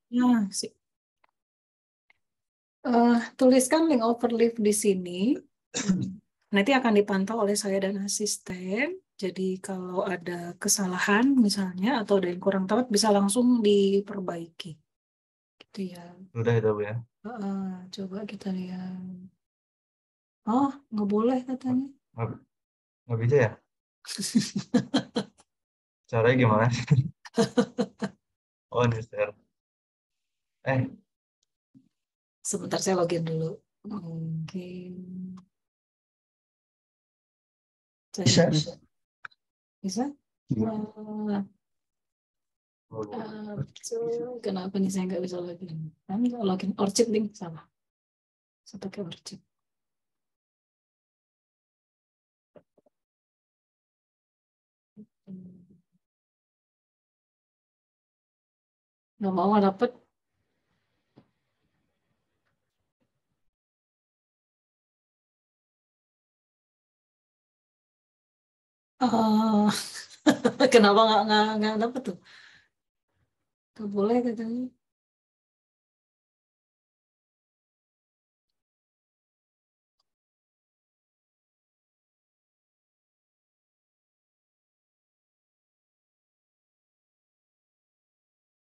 Nah, tuliskan link overleaf di sini. Nanti akan dipantau oleh saya dan asisten. Jadi kalau ada kesalahan misalnya atau ada yang kurang tepat bisa langsung diperbaiki. Gitu ya. Udah itu Bu ya. Coba kita lihat. Oh, nggak boleh katanya. Nggak, nggak bisa ya? Caranya gimana? Oh, Mister. Sebentar saya login dulu. Mungkin Bisa, saya bisa. bisa. Iya. Eh, kenapa nih saya nggak bisa login? Kan login Orchid link salah. Saya pakai Orchid. Nggak mau dapet. Ah, kenapa nggak dapet tuh? Nggak boleh katanya.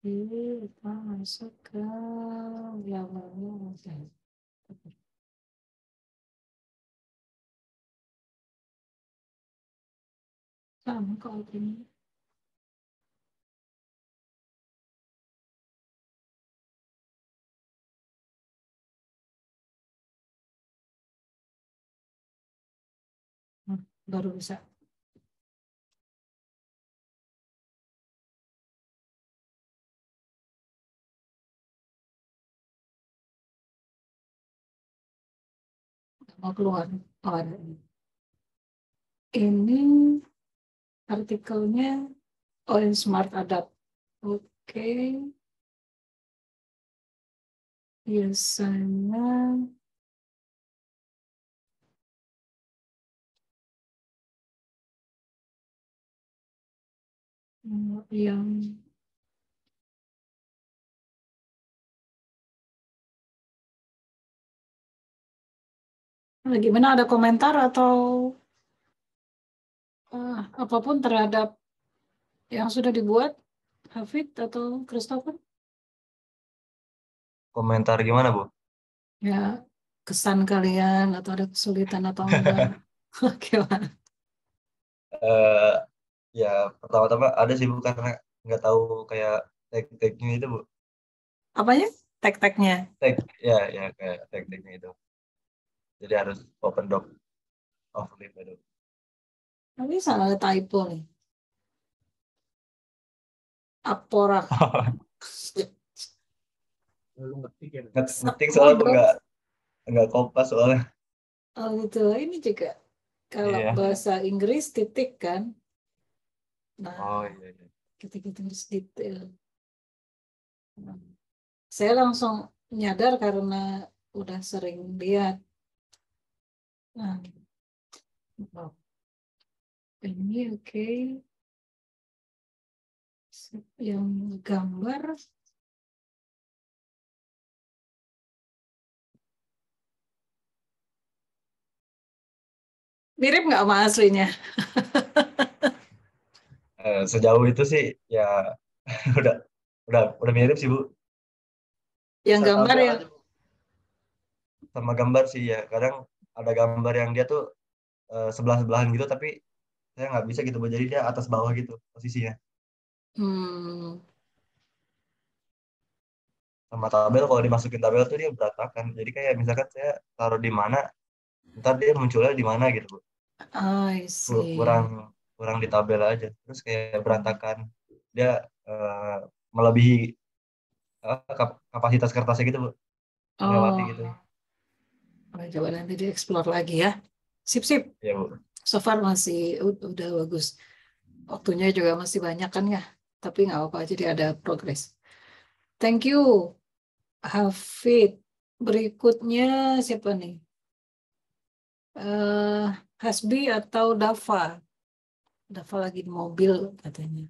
Kita masuk ke yang mana? Sama kalau ini. Baru bisa. Mau keluar. Oh, ada ini. Ini artikelnya ON Smart Adapt. Oke. Biasanya yang gimana, ada komentar atau apapun terhadap yang sudah dibuat Hafid atau Christopher? Komentar gimana Bu? Ya, kesan kalian atau ada kesulitan atau enggak? Gimana? Eh ya pertama-tama ada sih Bu karena nggak tahu kayak tag-tagnya itu Bu. Apanya? Tag-tagnya. Tag ya kayak tag-tagnya itu. Jadi harus open doc of link itu. Tapi salah ada typo nih. Aporak. Ngetik soalnya Bu Sapodo. nggak kompas soalnya. Oh gitu. Ini juga kalau Iya. bahasa Inggris titik kan. Nah, Oh iya. ketik itu harus detail. Saya langsung nyadar karena udah sering lihat. Nah, oh, ini oke. Yang gambar mirip nggak sama aslinya? Sejauh itu sih ya udah udah mirip sih Bu. Yang Bisa gambar tabel yang aja Bu. Sama gambar sih ya. Kadang ada gambar yang dia tuh sebelah-sebelahan gitu tapi saya nggak bisa gitu Bu. Jadi dia atas bawah gitu posisinya. hmm, Sama tabel kalau dimasukin tabel tuh dia berantakan. Jadi kayak misalkan saya taruh di mana, ntar dia munculnya di mana gitu Bu. I Kurang see. kurang di tabel aja. Terus kayak berantakan. Dia eh, melebihi kapasitas kertasnya gitu Bu. Melewati gitu. Oh, coba nanti dieksplor lagi ya. Sip, sip. Ya Bu. So far masih udah bagus. Waktunya juga masih banyak kan ya. Tapi nggak apa-apa, jadi ada progres. Thank you, Hafid. Berikutnya siapa nih? eh Hasbi atau Dava? Dava lagi di mobil katanya.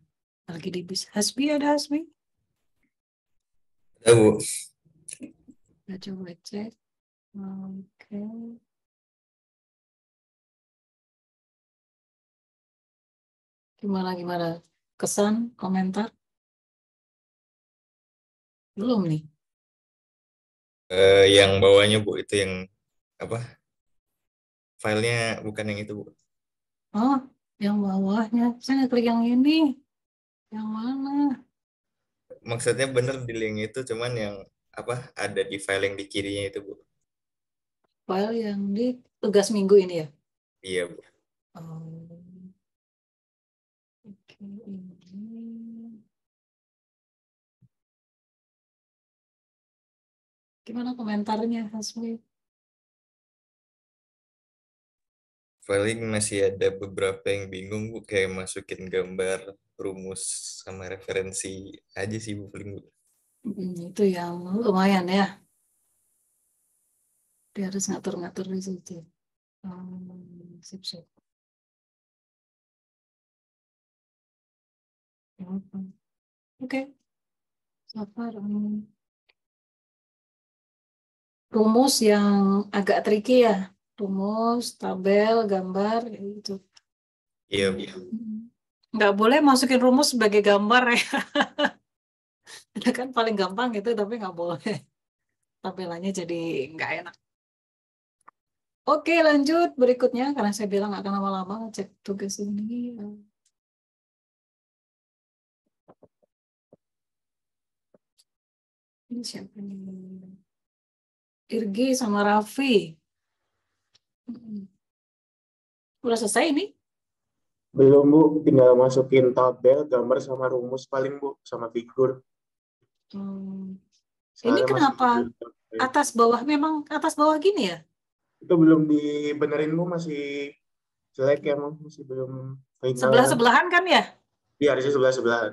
Lagi di bis. Hasbi, ada Hasbi? Ada, Bu. Kita coba cek. Oke. Gimana? Kesan, komentar? Belum nih. Yang bawahnya, Bu, itu yang apa? Filenya bukan yang itu, Bu. Oh, yang bawahnya. Saya nggak klik yang ini. Yang mana? Maksudnya bener di link itu, cuman yang apa? Ada di file yang di kirinya itu, Bu. File yang di tugas minggu ini ya? Iya, Bu. Oh, oke, ini. Gimana komentarnya, Hasmi? Paling masih ada beberapa yang bingung, Bu, kayak masukin gambar, rumus, sama referensi aja sih, Bu, paling, Bu. Itu yang lumayan ya. Dia harus ngatur-ngatur di situ. Sip. Oke, so far, rumus yang agak tricky ya. Rumus, tabel, gambar, gitu. Iya, Bu. Nggak boleh masukin rumus sebagai gambar ya. Itu kan paling gampang gitu, tapi nggak boleh. Tampilannya jadi nggak enak. Oke, lanjut berikutnya. Karena saya bilang nggak akan lama-lama ngecek tugas ini. Ini siapa nih? Irgi sama Raffi. Udah selesai ini? Belum, Bu. Tinggal masukin tabel, gambar sama rumus paling, Bu. Sama figur. Ini Soalnya masih kenapa atas bawah memang atas bawah gini ya? itu belum dibenerin, Bu. Masih jelek ya, Bu. Masih belum final. Sebelah-sebelahan kan ya? Iya, harusnya sebelah-sebelahan.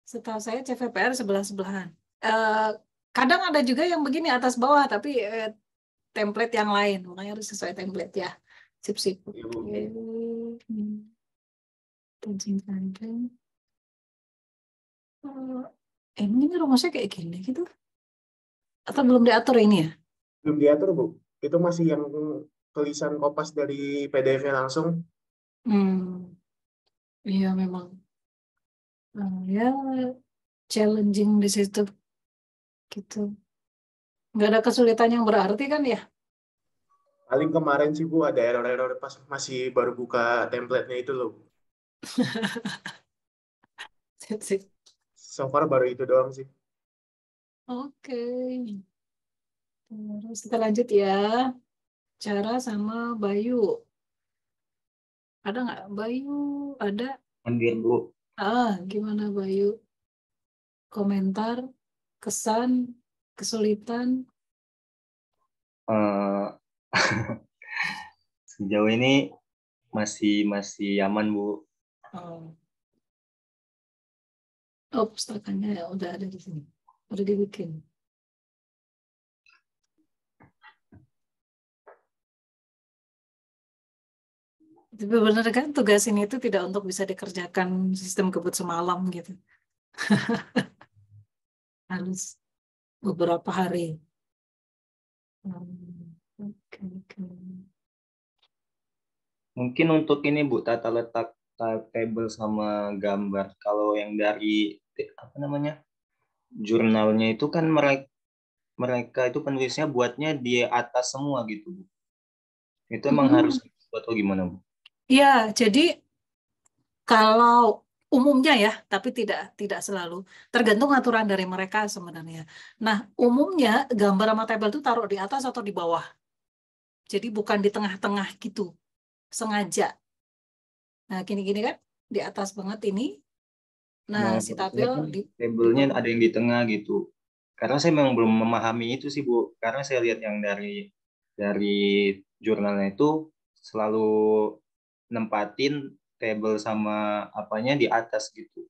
Setahu saya CVPR sebelah-sebelahan. Kadang ada juga yang begini atas bawah, tapi template yang lain. Makanya harus sesuai template ya. Sip. Iya, Bu. Oke. Kancing. Ini rumusnya kayak gini gitu? Atau belum diatur ini ya? Belum diatur, Bu. Itu masih yang tulisan kopas dari PDF-nya langsung. Iya memang. Ya challenging di situ. Gitu. Nggak ada kesulitan yang berarti kan ya? Paling kemarin sih, Bu, ada error-error pas masih baru buka template-nya itu loh. Sip. So far baru itu doang sih. Oke. Terus kita lanjut ya. Cara sama Bayu. Ada nggak Bayu? Ada. Ambil, Bu. Gimana Bayu? Komentar, kesan, kesulitan. Eh, Sejauh ini masih aman, Bu. Pustakannya ya udah ada di sini. Udah dibikin. Tapi benar kan tugas ini itu tidak untuk bisa dikerjakan sistem kebut semalam gitu. Harus beberapa hari. Oke. Mungkin untuk ini, Bu, tata letak table sama gambar. Kalau yang dari apa namanya? Jurnalnya itu kan mereka itu penulisnya buatnya di atas semua gitu, Bu. Itu emang harus buat atau gimana, Bu? Ya, jadi kalau umumnya ya, tapi tidak selalu. Tergantung aturan dari mereka sebenarnya. Nah, umumnya gambar sama tabel itu taruh di atas atau di bawah. Jadi bukan di tengah-tengah gitu, sengaja. Nah, gini-gini kan, di atas banget ini. Nah, si tabel Kan di tabelnya bawah. ada yang di tengah gitu. Karena saya memang belum memahami itu sih, Bu. Karena saya lihat yang dari jurnalnya itu selalu nempatin tabel sama apanya di atas gitu.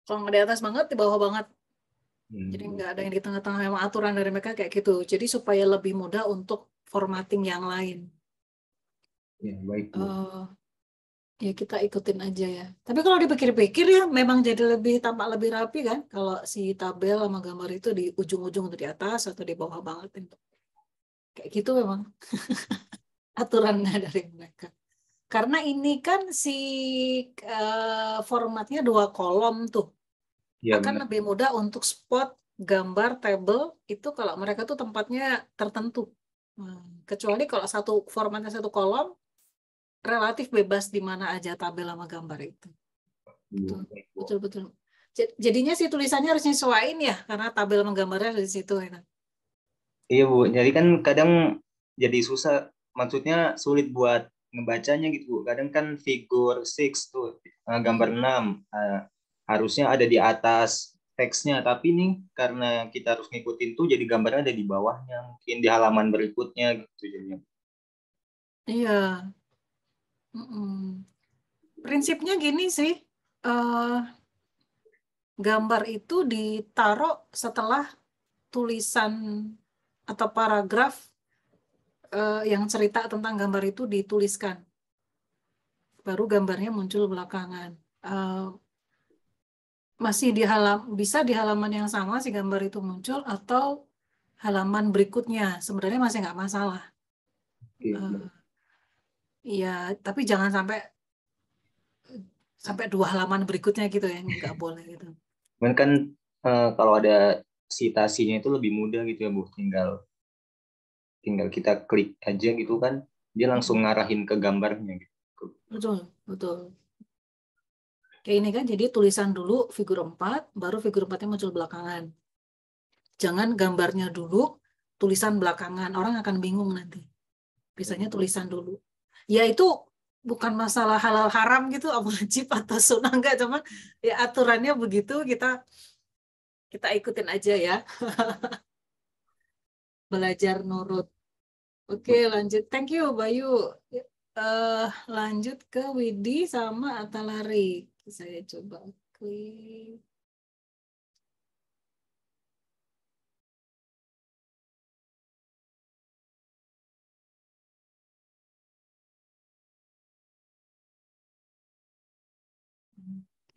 Kalau nggak di atas banget, di bawah banget. Jadi nggak ada yang di tengah-tengah, memang aturan dari mereka kayak gitu. Jadi supaya lebih mudah untuk formatting yang lain. Ya, baik, Bu. Ya kita ikutin aja ya. Tapi kalau dipikir-pikir ya memang jadi tampak lebih rapi kan kalau si tabel sama gambar itu di ujung-ujung atau di atas atau di bawah banget itu. Kayak gitu memang aturannya dari mereka. Karena ini kan si formatnya 2 kolom tuh. Ya Akan benar. lebih mudah untuk spot gambar table itu kalau mereka tuh tempatnya tertentu. Kecuali kalau formatnya 1 kolom relatif bebas di mana aja tabel sama gambar itu. Betul, betul, betul. Jadinya si tulisannya harus nyesuaiin ya, karena tabel sama gambarnya ada di situ. Ya. Iya Bu, jadi kan kadang jadi susah, maksudnya sulit buat ngebacanya gitu Bu. Kadang kan figur 6 tuh, gambar 6, harusnya ada di atas teksnya, tapi nih karena kita harus ngikutin tuh jadi gambarnya ada di bawahnya, mungkin di halaman berikutnya gitu jadinya. Iya. Prinsipnya gini sih, gambar itu ditaruh setelah tulisan atau paragraf yang cerita tentang gambar itu dituliskan. Baru gambarnya muncul belakangan. Masih bisa di halaman yang sama si gambar itu muncul atau halaman berikutnya. Sebenarnya masih nggak masalah. Iya, tapi jangan sampai 2 halaman berikutnya gitu ya, nggak boleh gitu. Cuman kan kalau ada citasinya itu lebih mudah gitu ya Bu, tinggal kita klik aja gitu kan, dia langsung ngarahin ke gambarnya gitu. Betul, betul. Kayak ini kan, jadi tulisan dulu figur 4, baru figur 4-nya muncul belakangan. Jangan gambarnya dulu, tulisan belakangan. Orang akan bingung nanti. Biasanya tulisan dulu. Ya itu bukan masalah halal haram gitu, wajib atau sunnah, enggak. Cuman ya aturannya begitu, kita ikutin aja ya. Belajar nurut. Oke, lanjut. Thank you, Bayu. Lanjut ke Widi sama Atalari. Saya coba klik.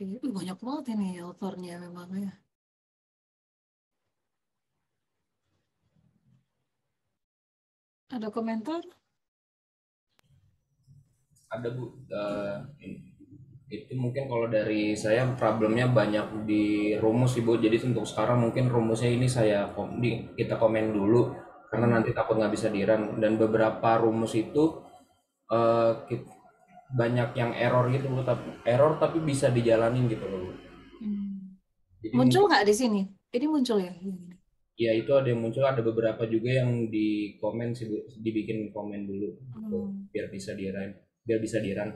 Oke, banyak banget ini autornya memang ya. Ada komentar? Ada Bu, itu mungkin kalau dari saya problemnya banyak di rumus Ibu. Jadi untuk sekarang mungkin rumusnya ini kita komen dulu karena nanti takut nggak bisa dirun. Dan beberapa rumus itu banyak yang error gitu Bu, tapi bisa dijalanin gitu loh Bu. Jadi Muncul nggak di sini? Ini muncul ya? Ya itu ada yang muncul, ada beberapa juga yang di komen sih Bu, dibikin komen dulu gitu, biar bisa dirun.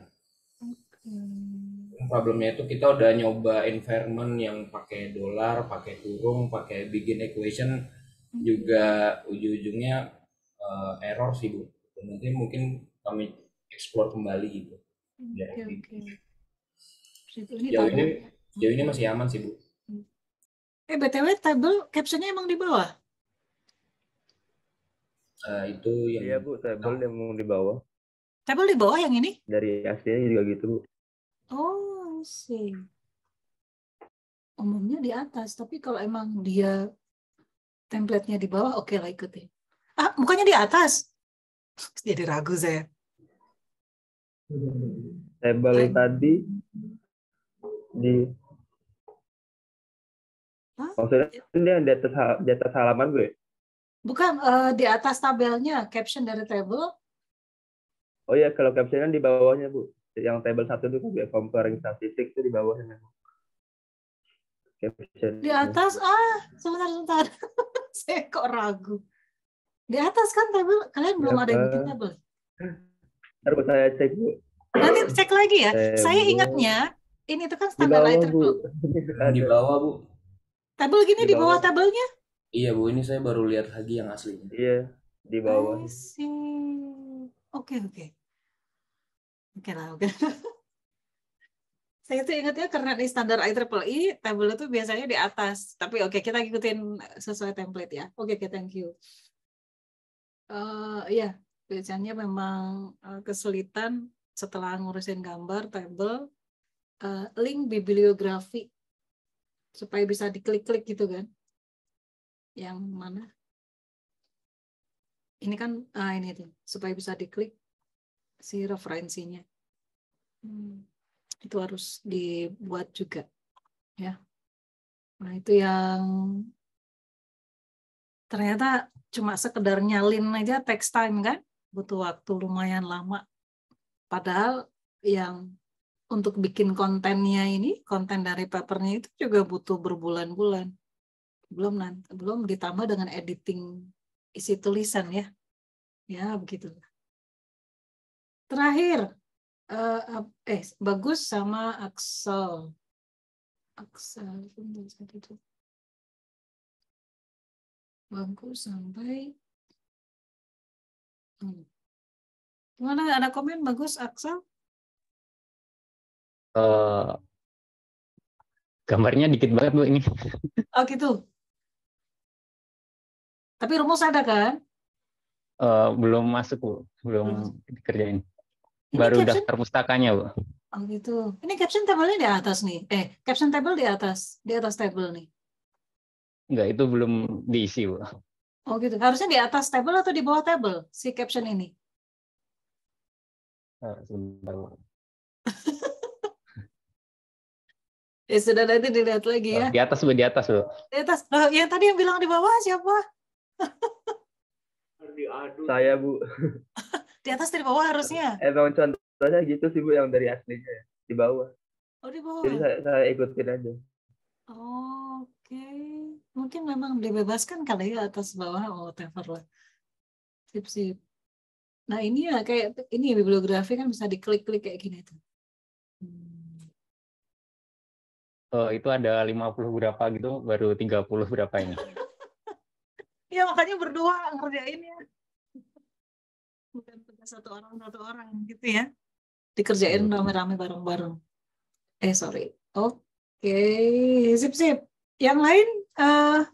Problemnya itu kita udah nyoba environment yang pakai dolar, pakai kurung, pakai bikin equation, juga ujung-ujungnya error sih Bu. Mungkin kami explore kembali gitu. Jauh ini masih aman sih Bu. BTW tabel captionnya emang di bawah? Itu yang iya Bu, tabel yang di bawah. Tabel di bawah yang ini? Dari aslinya juga gitu Bu. Oh, sih. Umumnya di atas, tapi kalau emang dia template-nya di bawah, oke lah ikutin. Bukannya di atas? Jadi ragu saya. Tabel tadi di maksudnya ini yang di atas halaman gue. Bukan, di atas tabelnya, caption dari tabel. Oh iya, kalau captionnya di bawahnya Bu. Yang tabel 1 itu kan comparing statistik itu di bawahnya. Caption. Di atas, sebentar. Saya kok ragu. Di atas kan tabel, kalian belum ada yang bikin tabel. Harus saya cek Bu. Nanti cek lagi ya. Tabel. Saya ingatnya, ini tuh kan Di standar bawah IEEE. Bu. Di bawah Bu. Tabel gini di bawah tabelnya? Iya Bu, ini saya baru lihat lagi yang asli. Iya, di bawah. I see. Oke. Oke lah, oke. Saya tuh ingatnya karena di standar IEEE, tabel itu biasanya di atas. Tapi oke, kita ikutin sesuai template ya. Oke, thank you. Ya, biasanya memang kesulitan setelah ngurusin gambar, tabel, link bibliografi supaya bisa diklik-klik gitu kan. Yang mana? Ini kan ini tuh supaya bisa diklik si referensinya. Itu harus dibuat juga ya. Nah, itu yang ternyata cuma sekedar nyalin aja text time kan, butuh waktu lumayan lama. Padahal yang untuk bikin kontennya ini, konten dari papernya itu juga butuh berbulan-bulan. Belum ditambah dengan editing isi tulisan ya. Ya, begitu. Terakhir, Bagus sama Axel. Bagus sampai gimana, ada komen Bagus, Axel? Gambarnya dikit banget Bu ini. Oh gitu. Tapi rumus ada kan? Belum masuk Bu, belum dikerjain. Ini Baru caption? daftar pustakanya Bu. Oh gitu. Ini caption table-nya di atas nih. Caption table di atas table nih. Enggak, itu belum diisi Bu. Oh gitu. Harusnya di atas table atau di bawah table si caption ini? Sebentar Bu. Ya sudah, nanti dilihat lagi ya. Di atas Bu, di atas Bu. Di atas. Yang tadi yang bilang di bawah siapa? Saya Bu. Di atas di bawah harusnya. Emang contohnya gitu sih Bu yang dari aslinya di bawah. Oh di bawah. Jadi saya ikutin aja. Oke. Mungkin memang dibebaskan kali ya atas bawah, whatever lah. Sip. Nah ini ya kayak ini bibliografi kan bisa diklik-klik kayak gini tuh. Itu ada 50 berapa gitu, baru 30 berapa ini. Ya makanya berdua ngerjainnya. Bukan satu orang gitu ya. Dikerjain rame-rame bareng-bareng. Sorry. Oke. Sip. Yang lain,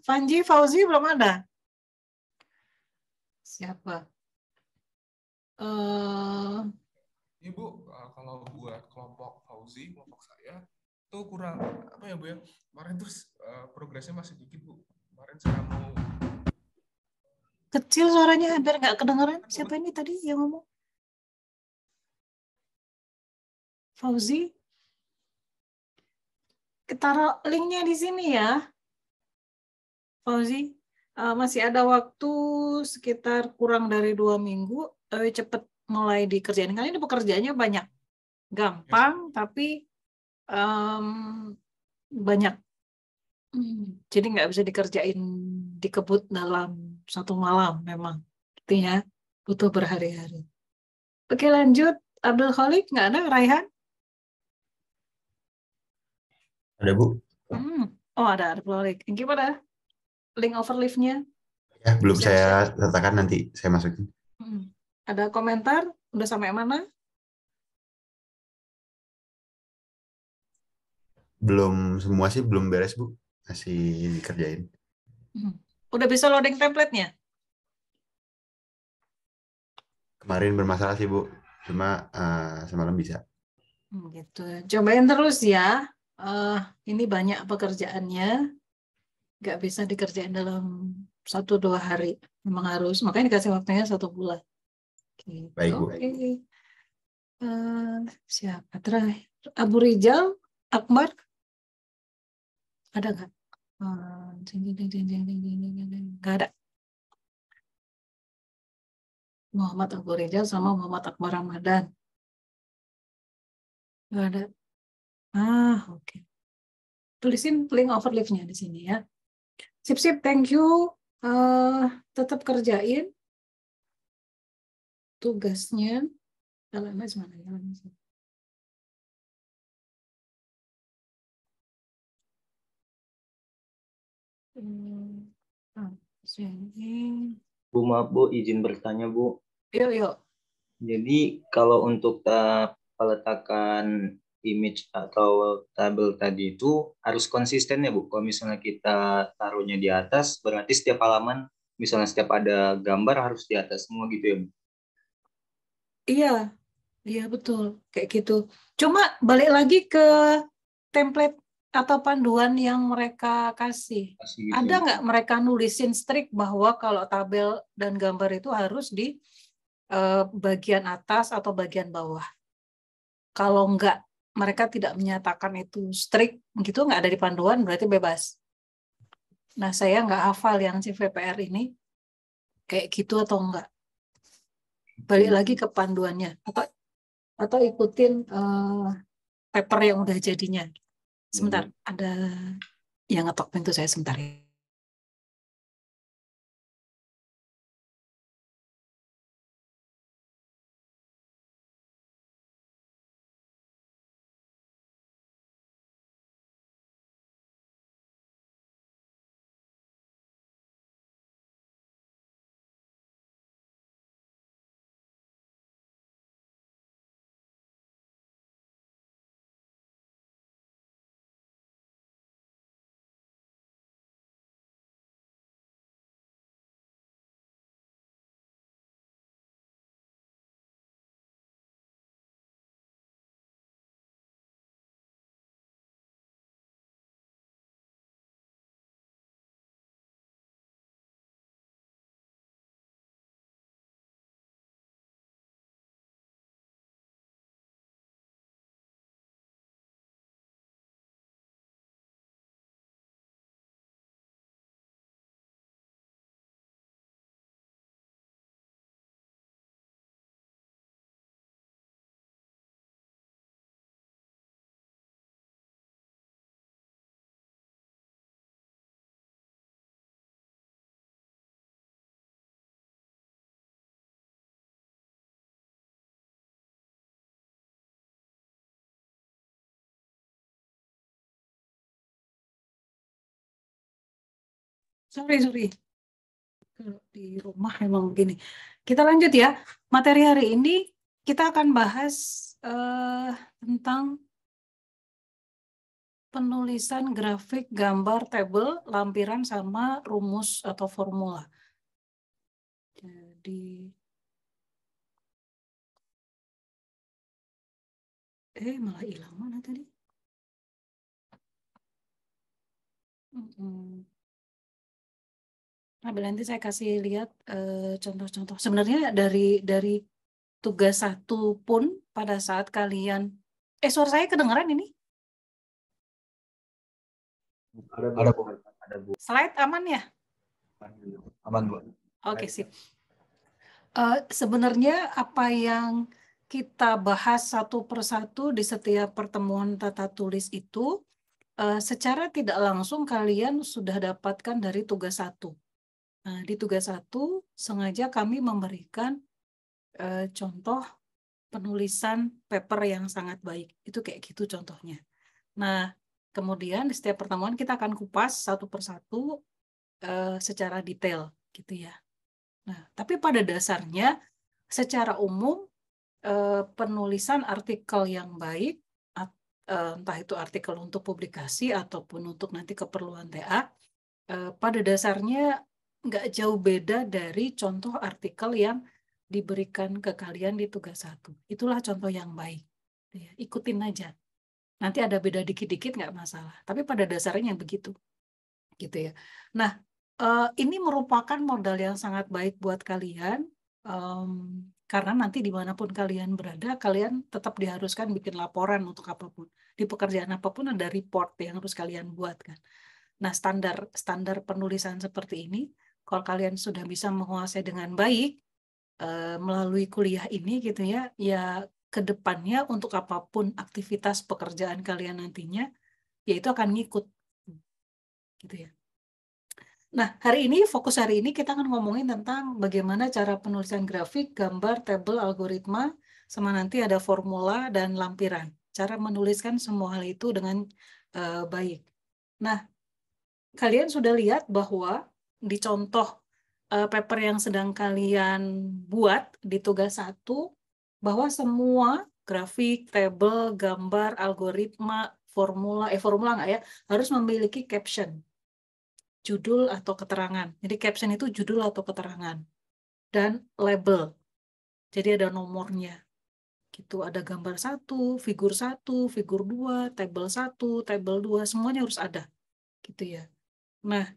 Fanji, Fauzi belum ada? Siapa? Ibu, kalau buat kelompok Fauzi, kelompok saya, itu kurang, apa ya Bu ya, kemarin tuh progresnya masih dikit Bu. Kemarin saya mau... Kecil suaranya, biar nggak kedengeran. Siapa ini tadi yang ngomong? Fauzi? Taruh linknya di sini ya. Fauzi, masih ada waktu sekitar kurang dari 2 minggu. Cepet mulai dikerjain. Karena ini pekerjaannya banyak. Gampang, tapi banyak. Jadi nggak bisa dikerjain dikebut dalam 1 malam memang. Artinya butuh berhari-hari. Oke, lanjut. Abdul Khalik, nggak ada? Raihan? Ada Bu? Oh ada Abdul Khalik. Gimana? Link overleaf-nya? Ya, belum saya letakkan, nanti saya masukin. Ada komentar? Udah sampai mana? Belum semua sih, belum beres Bu. Masih dikerjain. Udah bisa loading template-nya? Kemarin bermasalah sih Bu. Cuma semalam bisa. Gitu. Cobain terus ya. Ini banyak pekerjaannya. Nggak bisa dikerjain dalam 1-2 hari. Memang harus. Makanya dikasih waktunya 1 bulan. Gitu. Baik Bu. Oke. Siapa terakhir? Abu Rizal, Akbar, ada nggak? Nggak ada. Muhammad Abu Rizal sama Muhammad Akbar Ramadan. Nggak ada. Oke. Tulisin link overleaf-nya di sini ya. Sip, thank you. Tetap kerjain tugasnya. LMS mana ya? Bu, maaf Bu, izin bertanya Bu. Yuk. Jadi kalau untuk peletakan image atau tabel tadi itu harus konsisten ya Bu. Kalau misalnya kita taruhnya di atas, berarti setiap halaman, misalnya setiap ada gambar harus di atas semua gitu ya Bu? Iya. Iya betul, kayak gitu. Cuma balik lagi ke template atau panduan yang mereka kasih. Kasih gitu Ada ya. nggak mereka nulisin strict bahwa kalau tabel dan gambar itu harus di bagian atas atau bagian bawah? Kalau nggak, mereka tidak menyatakan itu strict, gitu nggak ada di panduan, berarti bebas. Nah, saya nggak hafal yang CVPR ini kayak gitu atau enggak. Balik lagi ke panduannya, atau ikutin paper yang udah jadinya. Sebentar, ada yang ngetok pintu saya sebentar ya. Sorry. Kalau di rumah memang begini. Kita lanjut ya. Materi hari ini kita akan bahas tentang penulisan grafik, gambar, tabel, lampiran, sama rumus atau formula. Jadi, malah hilang mana tadi? Nah, nanti saya kasih lihat contoh-contoh. Sebenarnya dari tugas 1 pun pada saat kalian, suara saya kedengaran ini? Ada Bu. Slide aman ya? Aman Bu. Oke, sip. Sebenarnya apa yang kita bahas satu persatu di setiap pertemuan tata tulis itu secara tidak langsung kalian sudah dapatkan dari tugas 1. Nah, di tugas 1 sengaja kami memberikan contoh penulisan paper yang sangat baik. Itu kayak gitu contohnya. Nah, kemudian di setiap pertemuan kita akan kupas satu persatu secara detail gitu ya. Nah, tapi pada dasarnya secara umum penulisan artikel yang baik, entah itu artikel untuk publikasi ataupun untuk nanti keperluan TA, pada dasarnya nggak jauh beda dari contoh artikel yang diberikan ke kalian di tugas 1. Itulah contoh yang baik. Ikutin aja. Nanti ada beda dikit-dikit nggak masalah. Tapi pada dasarnya begitu. Gitu ya. Nah, ini merupakan modal yang sangat baik buat kalian. Karena nanti dimanapun kalian berada, kalian tetap diharuskan bikin laporan untuk apapun. Di pekerjaan apapun ada report yang harus kalian buat kan. Nah, standar penulisan seperti ini, kalau kalian sudah bisa menguasai dengan baik melalui kuliah ini gitu ya, ya kedepannya untuk apapun aktivitas pekerjaan kalian nantinya, ya itu akan ngikut, gitu ya. Nah, fokus hari ini kita akan ngomongin tentang bagaimana cara penulisan grafik, gambar, tabel, algoritma, sama nanti ada formula dan lampiran. Cara menuliskan semua hal itu dengan baik. Nah, kalian sudah lihat bahwa di contoh paper yang sedang kalian buat di tugas 1, bahwa semua grafik, tabel, gambar, algoritma, formula nggak ya, harus memiliki caption, judul atau keterangan. Jadi caption itu judul atau keterangan. Dan label. Jadi ada nomornya. Gitu, ada gambar 1, figur 1, figur 2, tabel 1, tabel 2, semuanya harus ada. Gitu ya. Nah,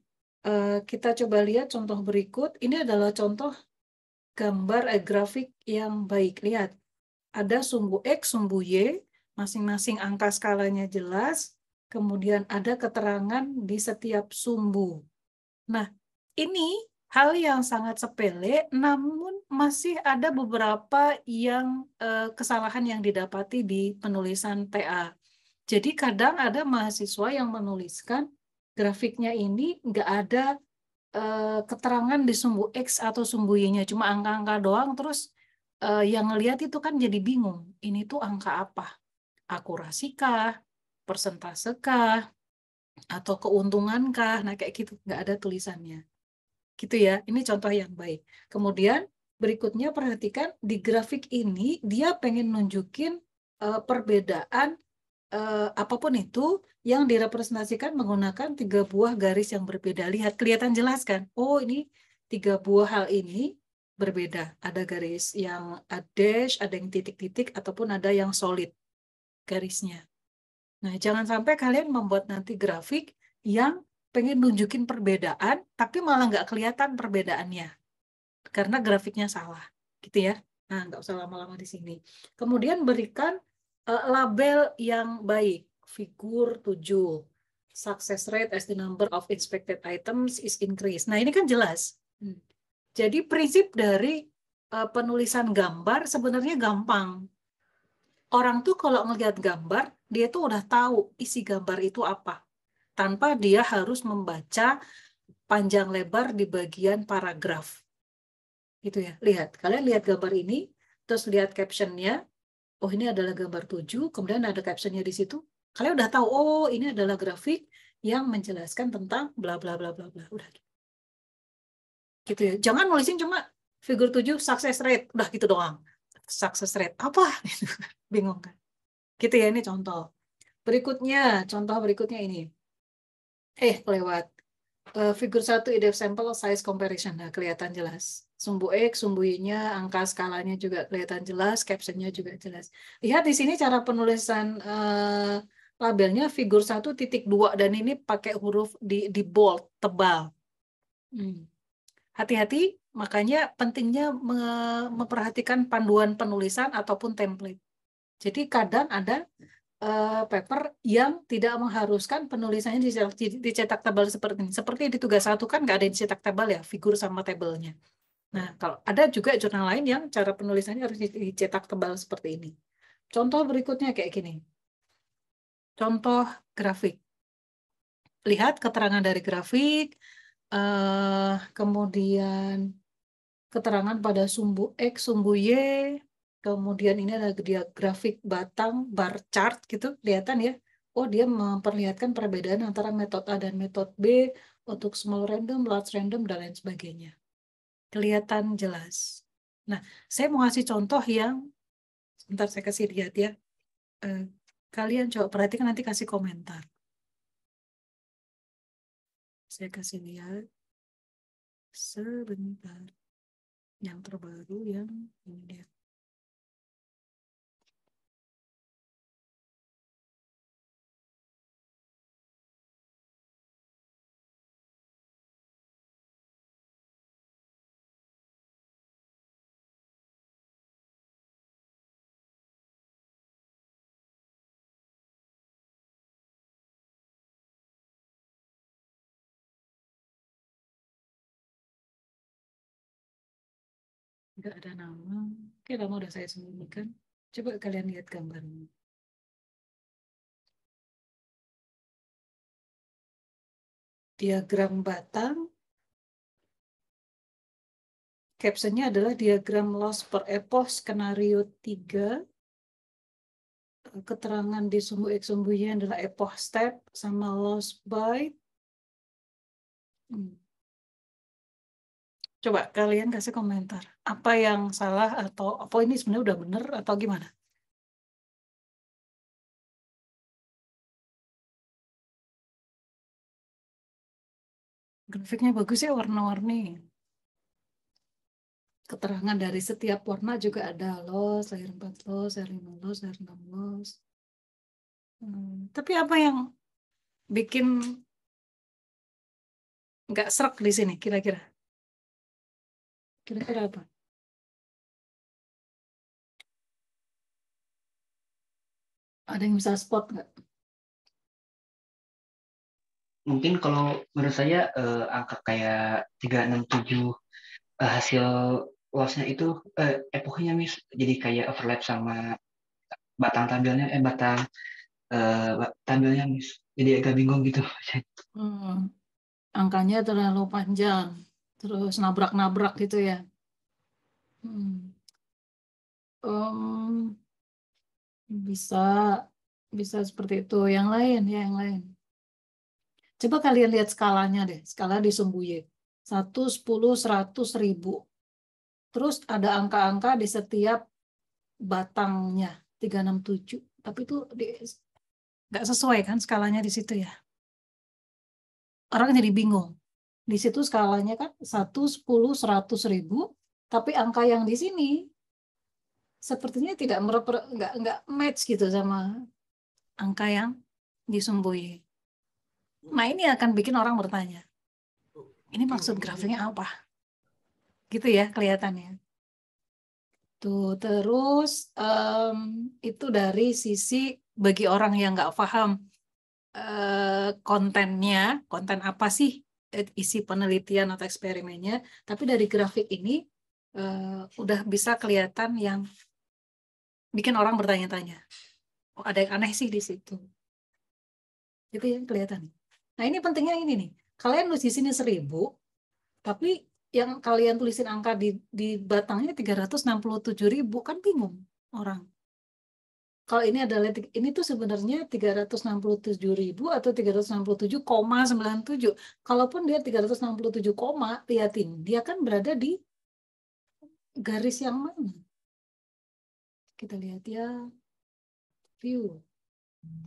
kita coba lihat contoh berikut. Ini adalah contoh gambar grafik yang baik. Lihat, ada sumbu X, sumbu Y, masing-masing angka skalanya jelas, kemudian ada keterangan di setiap sumbu. Nah, ini hal yang sangat sepele, namun masih ada beberapa yang kesalahan yang didapati di penulisan TA. Jadi kadang ada mahasiswa yang menuliskan grafiknya ini nggak ada keterangan di sumbu X atau sumbu Y-nya, cuma angka-angka doang, terus yang ngelihat itu kan jadi bingung. Ini tuh angka apa? Akurasikah? Persentasekah? Atau keuntungankah? Nah, kayak gitu. Nggak ada tulisannya. Gitu ya. Ini contoh yang baik. Kemudian berikutnya perhatikan di grafik ini dia pengen nunjukin perbedaan apapun itu yang direpresentasikan menggunakan 3 buah garis yang berbeda. Lihat, kelihatan jelas kan? Oh, ini 3 buah hal ini berbeda. Ada garis yang dash, ada yang titik-titik, ataupun ada yang solid garisnya. Nah, jangan sampai kalian membuat nanti grafik yang pengen nunjukin perbedaan, tapi malah nggak kelihatan perbedaannya. Karena grafiknya salah. Gitu ya. Nah, nggak usah lama-lama di sini. Kemudian berikan label yang baik. Figur 7. Success rate as the number of inspected items is increased. Nah, ini kan jelas. Jadi prinsip dari penulisan gambar sebenarnya gampang. Orang tuh kalau ngelihat gambar, dia tuh udah tahu isi gambar itu apa. Tanpa dia harus membaca panjang lebar di bagian paragraf. Gitu ya. Lihat, kalian lihat gambar ini, terus lihat captionnya. Oh, ini adalah gambar 7, kemudian ada captionnya di situ. Kalian udah tahu, oh ini adalah grafik yang menjelaskan tentang bla bla bla bla bla. Udah gitu ya. Jangan nulisin cuma figur 7 success rate, udah gitu doang. Success rate apa? Bingung kan? Gitu ya, ini contoh. Berikutnya, contoh berikutnya ini. Lewat. Figur 1 IDF sample size comparison. Nah, kelihatan jelas. Sumbu X, sumbu Y-nya, angka skalanya juga kelihatan jelas, captionnya juga jelas. Lihat di sini cara penulisan labelnya figur 1.2 dan ini pakai huruf di bold, tebal. Hati-hati, makanya pentingnya memperhatikan panduan penulisan ataupun template. Jadi kadang ada paper yang tidak mengharuskan penulisannya dicetak tebal seperti ini. Seperti di tugas 1 kan nggak ada yang dicetak tebal ya, figur sama tabelnya. Nah, kalau ada juga jurnal lain yang cara penulisannya harus dicetak tebal seperti ini. Contoh berikutnya kayak gini. Contoh grafik. Lihat keterangan dari grafik, kemudian keterangan pada sumbu X, sumbu Y, kemudian ini ada dia grafik batang, bar chart gitu, kelihatan ya. Oh, dia memperlihatkan perbedaan antara metode A dan metode B untuk small random, large random, dan lain sebagainya. Kelihatan jelas. Nah, saya mau kasih contoh yang, sebentar saya kasih lihat ya. Kalian coba perhatikan, nanti kasih komentar. Saya kasih lihat. Sebentar. Yang terbaru yang ini dia. Nggak ada nama. Oke, nama udah saya sembunyikan. Coba kalian lihat gambarnya. Diagram batang. Captionnya adalah diagram loss per epoch skenario 3. Keterangan di sumbu X sumbu Y adalah epoch step sama loss by. Coba kalian kasih komentar. Apa yang salah atau apa ini sebenarnya udah bener atau gimana? Grafiknya bagus ya, warna-warni. Keterangan dari setiap warna juga ada loss, layer 4 loss, layer 5 loss, layer 6 loss. Tapi apa yang bikin nggak serak di sini kira-kira? Kira-kira apa? Ada yang bisa spot nggak? Mungkin kalau menurut saya angka kayak 367 hasil lossnya itu epochnya miss, jadi kayak overlap sama batang tampilnya tampilnya miss, jadi agak bingung gitu. Angkanya terlalu panjang, terus nabrak-nabrak gitu ya. Bisa seperti itu. Yang lain ya, yang lain. Coba kalian lihat skalanya deh, skala di Sumbuye. 1, 10, 100, 1000. Terus ada angka-angka di setiap batangnya, 367. Tapi itu nggak sesuai kan skalanya di situ ya. Orang jadi bingung. Di situ skalanya kan 1, 10, 100, 1000. Tapi angka yang di sini sepertinya nggak match gitu sama angka yang di Sumbuye. Nah, ini akan bikin orang bertanya, ini maksud grafiknya apa? Gitu ya kelihatannya. Tuh, terus itu dari sisi bagi orang yang nggak paham kontennya, konten apa sih isi penelitian atau eksperimennya, tapi dari grafik ini udah bisa kelihatan yang bikin orang bertanya-tanya. Oh, ada yang aneh sih di situ. Itu yang kelihatan. Nah, ini pentingnya ini nih. Kalian nulis di sini 1000, tapi yang kalian tulisin angka di batangnya 367.000, kan bingung orang. Kalau ini adalah, ini tuh sebenarnya 367.000 atau 367,97. Kalaupun dia 367, lihatin, dia kan berada di garis yang mana? Kita lihat ya, view.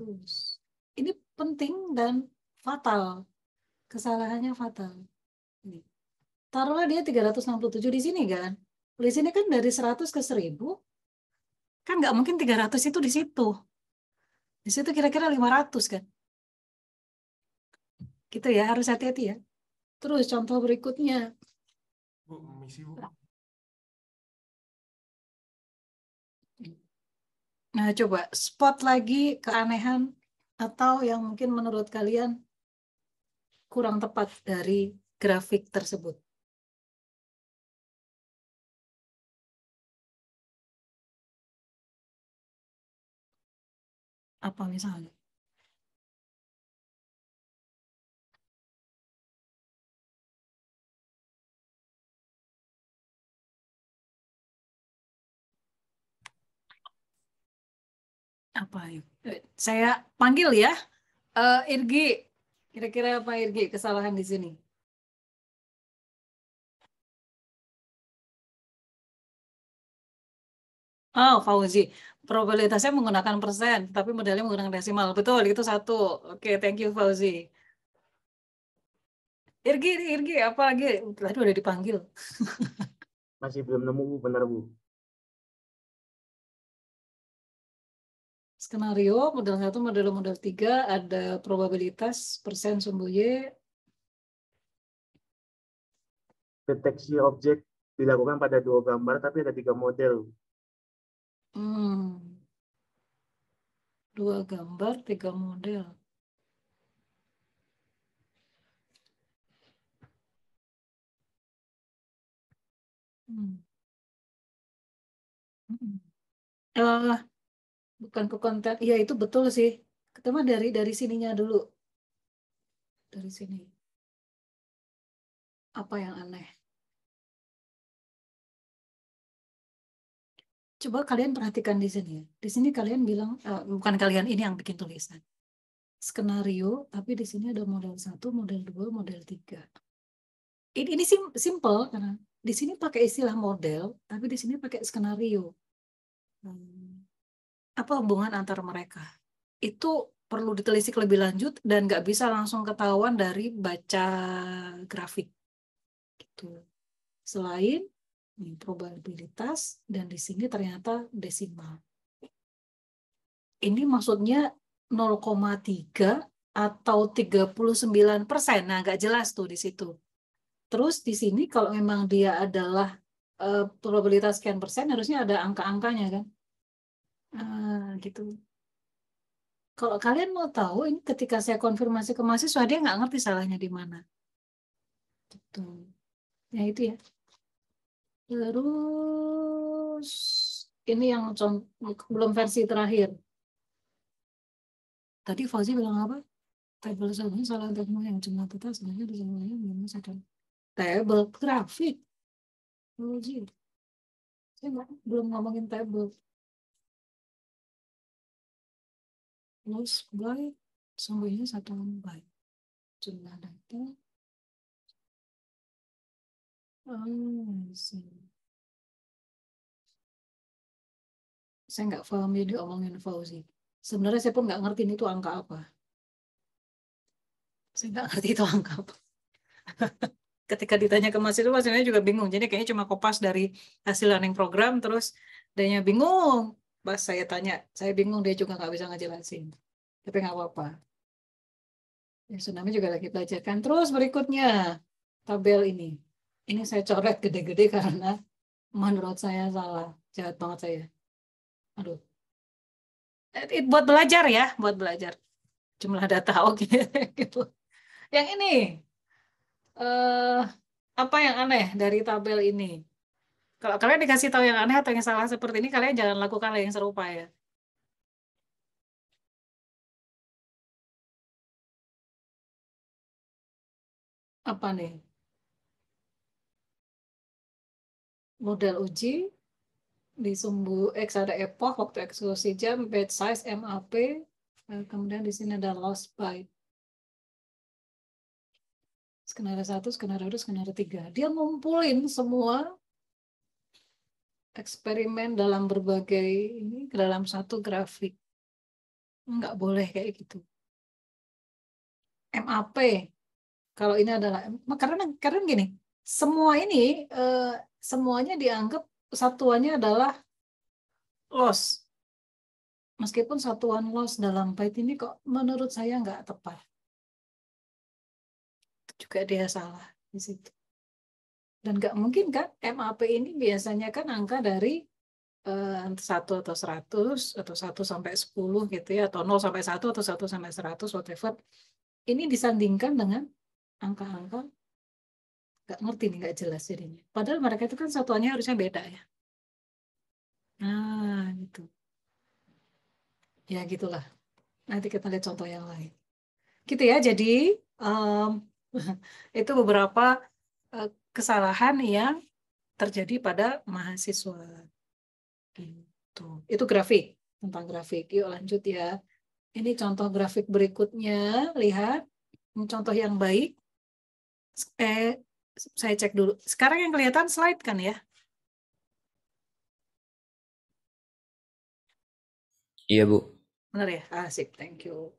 Terus, ini penting dan fatal. Kesalahannya fatal. Ini. Taruhlah dia 367 di sini kan. Di sini kan dari 100 ke 1000, kan nggak mungkin 300 itu di situ. Di situ kira-kira 500 kan. Gitu ya, harus hati-hati ya. Terus contoh berikutnya. Bu, misi Bu. Nah, coba spot lagi keanehan atau yang mungkin menurut kalian kurang tepat dari grafik tersebut. Apa misalnya? Apa yuk? Saya panggil ya. Irgi, kira-kira apa Irgi kesalahan di sini? Oh, Fauzi, probabilitasnya menggunakan persen, tapi modelnya menggunakan desimal. Betul, itu 1. Oke, thank you Fauzi. Irgi, apa lagi? Tadi udah dipanggil. Masih belum nemu, Bu. Benar, Bu. Skenario, model 1, model 3, ada probabilitas, persen Sumbuye. Deteksi objek dilakukan pada 2 gambar, tapi ada 3 model. 2 gambar, 3 model. Bukan ke konten, iya itu betul sih. Ketemu dari sininya dulu. Dari sini. Apa yang aneh? Coba kalian perhatikan di sini ya. Di sini kalian bilang, bukan kalian, ini yang bikin tulisan. Skenario, tapi di sini ada model 1, model 2, model 3. Ini simple, karena di sini pakai istilah model, tapi di sini pakai skenario. Apa hubungan antara mereka? Itu perlu ditelisik lebih lanjut dan nggak bisa langsung ketahuan dari baca grafik. Gitu. Selain Ini probabilitas, dan di sini ternyata desimal. Ini maksudnya 0,3 atau 39%. Nah, nggak jelas tuh di situ. Terus di sini kalau memang dia adalah probabilitas sekian persen, harusnya ada angka-angkanya kan. Gitu. Kalau kalian mau tahu, ini ketika saya konfirmasi ke mahasiswa, dia nggak ngerti salahnya di mana. Gitu. Ya itu ya. Terus ini yang belum versi terakhir. Tadi Fauzi bilang apa? Tabel sebelumnya salah teknik yang cuma kita sebenarnya di semuanya belum ada. Tabel grafik. Fauzi. Saya belum ngomongin tabel. Plus by sumbernya satu by jumlah data. Saya nggak paham ya diomongin Fauzi. Sebenarnya saya pun nggak ngerti ini itu angka apa. Saya nggak ngerti itu angka apa. Ketika ditanya ke mahasiswa, mahasiswanya juga bingung. Jadi kayaknya cuma kopas dari hasil learning program, terus dianya bingung. Pas saya tanya, saya bingung, dia juga nggak bisa ngejelasin. Tapi nggak apa-apa. Ya, Tsunami juga lagi belajar kan. Terus berikutnya, tabel ini. Ini saya coret gede-gede karena menurut saya salah. Jahat banget saya. Aduh. Buat belajar ya, buat belajar. Jumlah data oke. Gitu. Yang ini. Apa yang aneh dari tabel ini? Kalau kalian dikasih tahu yang aneh atau yang salah seperti ini, kalian jangan lakukan yang serupa ya. Apa nih? Model uji, di sumbu X ada epoch, waktu eksekusi jam, batch size, MAP, kemudian di sini ada loss byte. Skenario 1, skenario 2, skenario 3. Dia ngumpulin semua eksperimen dalam berbagai ini ke dalam satu grafik. Nggak boleh kayak gitu. MAP, kalau ini adalah, karena gini, semua ini, semuanya dianggap satuannya adalah loss. Meskipun satuan loss dalam byte ini kok menurut saya nggak tepat. Itu juga dia salah di situ. Dan nggak mungkin kan, MAP ini biasanya kan angka dari 1 atau 100, atau 1 sampai 10 gitu ya, atau 0 sampai 1, atau 1 sampai 100, whatever. Ini disandingkan dengan angka-angka, nggak ngerti nih, nggak jelas jadinya. Padahal mereka itu kan satuannya harusnya beda ya. Nah, gitu. Ya gitulah. Nanti kita lihat contoh yang lain. Gitu ya, jadi itu beberapa kesalahan yang terjadi pada mahasiswa. Gitu. Itu grafik, tentang grafik. Yuk lanjut ya. Ini contoh grafik berikutnya, lihat. Ini contoh yang baik. Saya cek dulu. Sekarang yang kelihatan slide kan ya? Iya, Bu. Benar ya? Asik, thank you.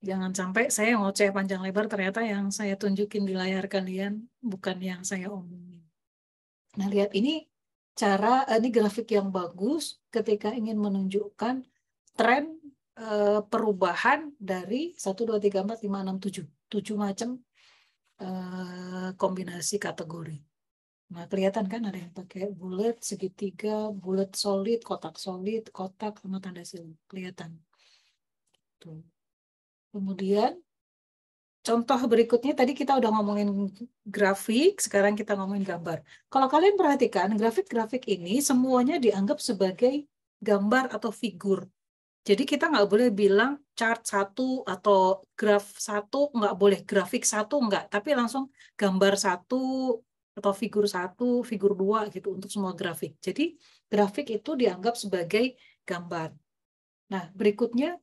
Jangan sampai saya ngoceh panjang lebar, ternyata yang saya tunjukin di layar kalian bukan yang saya omongin. Nah, lihat ini ini grafik yang bagus ketika ingin menunjukkan tren perubahan dari 1, 2, 3, 4, 5, 6, 7. 7 macam kombinasi kategori. Nah, kelihatan kan ada yang pakai bulat, segitiga, bulat solid, kotak, sama tanda silang. Kelihatan. Tuh. Kemudian, contoh berikutnya, tadi kita udah ngomongin grafik, sekarang kita ngomongin gambar. Kalau kalian perhatikan, grafik-grafik ini semuanya dianggap sebagai gambar atau figur. Jadi kita nggak boleh bilang chart 1 atau graf 1, nggak boleh, grafik 1 nggak, tapi langsung gambar 1 atau figur 1, figur 2 gitu untuk semua grafik. Jadi grafik itu dianggap sebagai gambar. Nah, berikutnya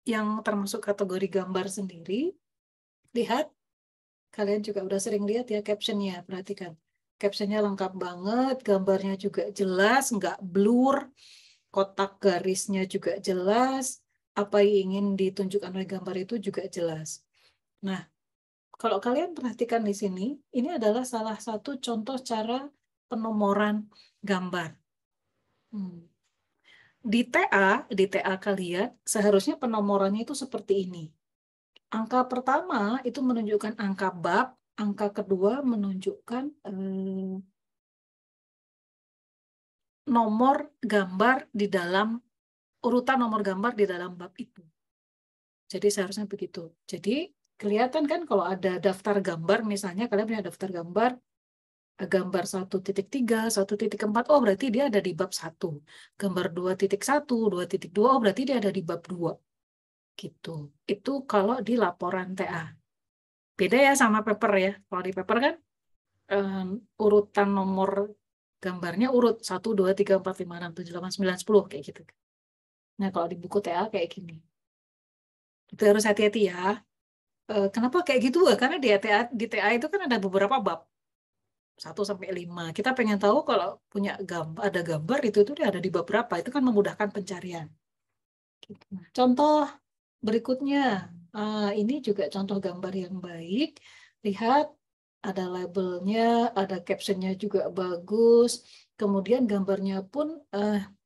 yang termasuk kategori gambar sendiri, lihat, kalian juga udah sering lihat ya captionnya, perhatikan. Captionnya lengkap banget, gambarnya juga jelas, nggak blur, kotak garisnya juga jelas, apa yang ingin ditunjukkan oleh gambar itu juga jelas. Nah, kalau kalian perhatikan di sini, ini adalah salah satu contoh cara penomoran gambar. Di TA kalian, seharusnya penomorannya itu seperti ini. Angka pertama itu menunjukkan angka bab, angka kedua menunjukkan nomor gambar di dalam, urutan nomor gambar di dalam bab itu. Jadi seharusnya begitu. Jadi kelihatan kan kalau ada daftar gambar, misalnya kalian punya daftar gambar, gambar 1.3, 1.4, oh berarti dia ada di bab 1. Gambar 2.1, 2.2, oh berarti dia ada di bab 2. Gitu. Itu kalau di laporan TA. Beda ya sama paper ya. Kalau di paper kan urutan nomor gambarnya urut 1, 2, 3, 4, 5, 6, 7, 8, 9, 10 kayak gitu. Nah, kalau di buku TA kayak gini. Itu harus hati-hati ya. Kenapa kayak gitu? Karena di TA itu kan ada beberapa bab. 1-5. Kita pengen tahu kalau punya ada gambar itu dia ada di bab berapa. Itu kan memudahkan pencarian. Nah, contoh berikutnya. Ini juga contoh gambar yang baik. Lihat, ada labelnya, ada captionnya juga bagus. Kemudian gambarnya pun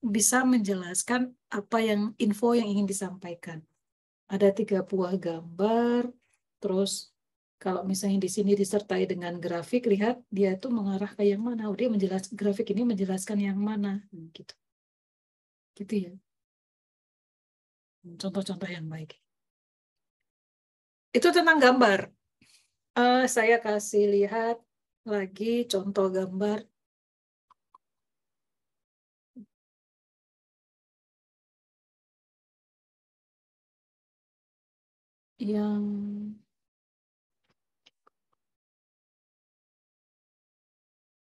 bisa menjelaskan apa yang info yang ingin disampaikan. Ada 3 buah gambar. Terus kalau misalnya di sini disertai dengan grafik, lihat dia itu mengarah ke yang mana. Dia grafik ini menjelaskan yang mana. Gitu. Gitu ya. Contoh-contoh yang baik. Itu tentang gambar. Saya kasih lihat lagi contoh gambar. Yang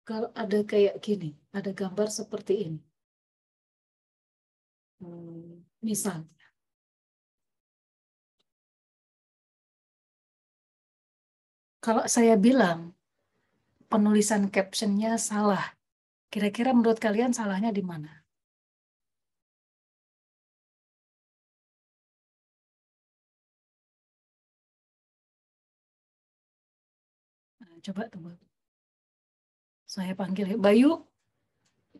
kalau ada kayak gini, ada gambar seperti ini. Misal, kalau saya bilang penulisan captionnya salah, kira-kira menurut kalian salahnya di mana? Nah, coba tunggu. Saya panggil ya. Bayu,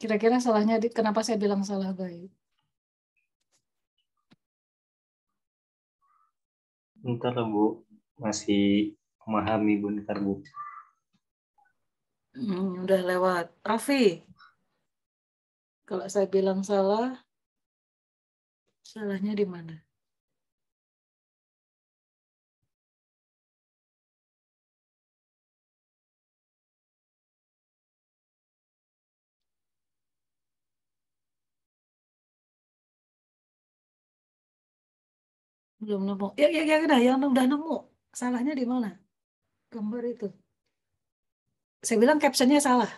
kira-kira salahnya kenapa saya bilang salah Bayu? Bentar Bu, masih memahami bentar Bu. Udah lewat. Raffi, kalau saya bilang salah, salahnya di mana? Belum nemu. Ya, yang udah nemu. Salahnya di mana? Gambar itu. Saya bilang captionnya salah.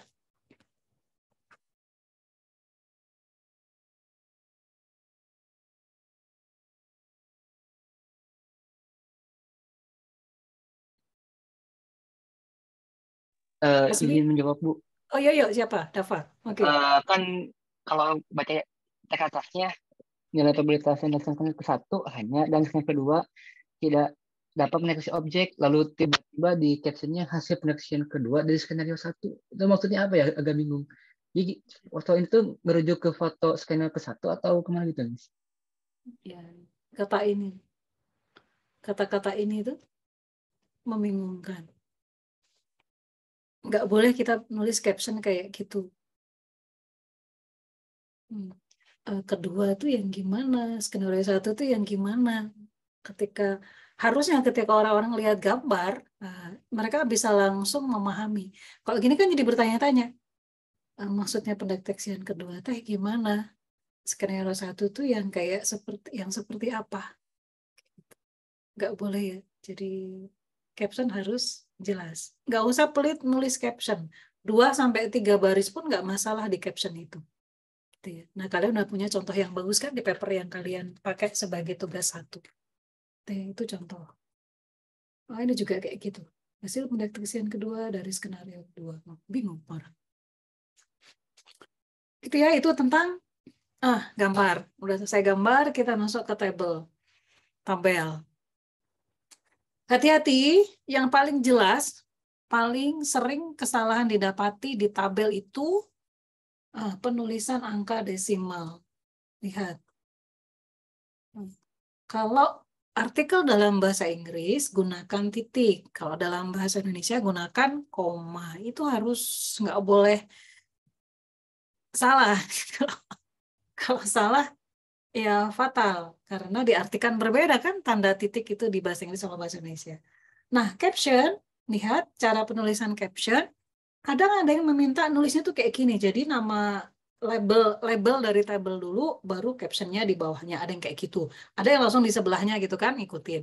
Izin menjawab Bu. Oh iya, siapa? Dava. Oke. Kan kalau baca teks atasnya nilai probabilitas yang dihasilkan ke 1 hanya dan yang kedua tidak dapat mendeteksi objek, lalu tiba-tiba di captionnya hasil pendeteksian kedua dari skenario 1. Itu maksudnya apa ya? Agak bingung. Jadi foto itu merujuk ke foto skenario ke 1 atau kemana gitu? Ya, kata-kata ini itu membingungkan. Nggak boleh kita nulis caption kayak gitu. Kedua itu yang gimana? Skenario 1 itu yang gimana? Harusnya ketika orang-orang lihat gambar, mereka bisa langsung memahami. Kalau gini kan jadi bertanya-tanya. Maksudnya pendeteksian kedua teh gimana? Skenario 1 tuh yang kayak seperti apa? Nggak boleh ya. Jadi caption harus jelas. Nggak usah pelit nulis caption. 2-3 baris pun nggak masalah di caption itu. Gitu ya. Nah, kalian udah punya contoh yang bagus kan di paper yang kalian pakai sebagai tugas 1. Itu contoh. Ini juga kayak gitu. Hasil pendeteksian kedua dari skenario 2. Bingung orang. Gitu ya, itu tentang gambar. Udah selesai gambar, kita masuk ke tabel. Hati-hati, yang paling jelas, paling sering kesalahan didapati di tabel itu penulisan angka desimal. Lihat. Kalau artikel dalam bahasa Inggris gunakan titik, kalau dalam bahasa Indonesia gunakan koma. Itu harus nggak boleh salah. Kalau salah ya fatal karena diartikan berbeda kan tanda titik itu di bahasa Inggris sama bahasa Indonesia. Nah, caption, lihat cara penulisan caption. Kadang ada yang meminta nulisnya tuh kayak gini. Jadi nama label dari tabel dulu, baru captionnya di bawahnya. Ada yang kayak gitu. Ada yang langsung di sebelahnya gitu kan, ikutin.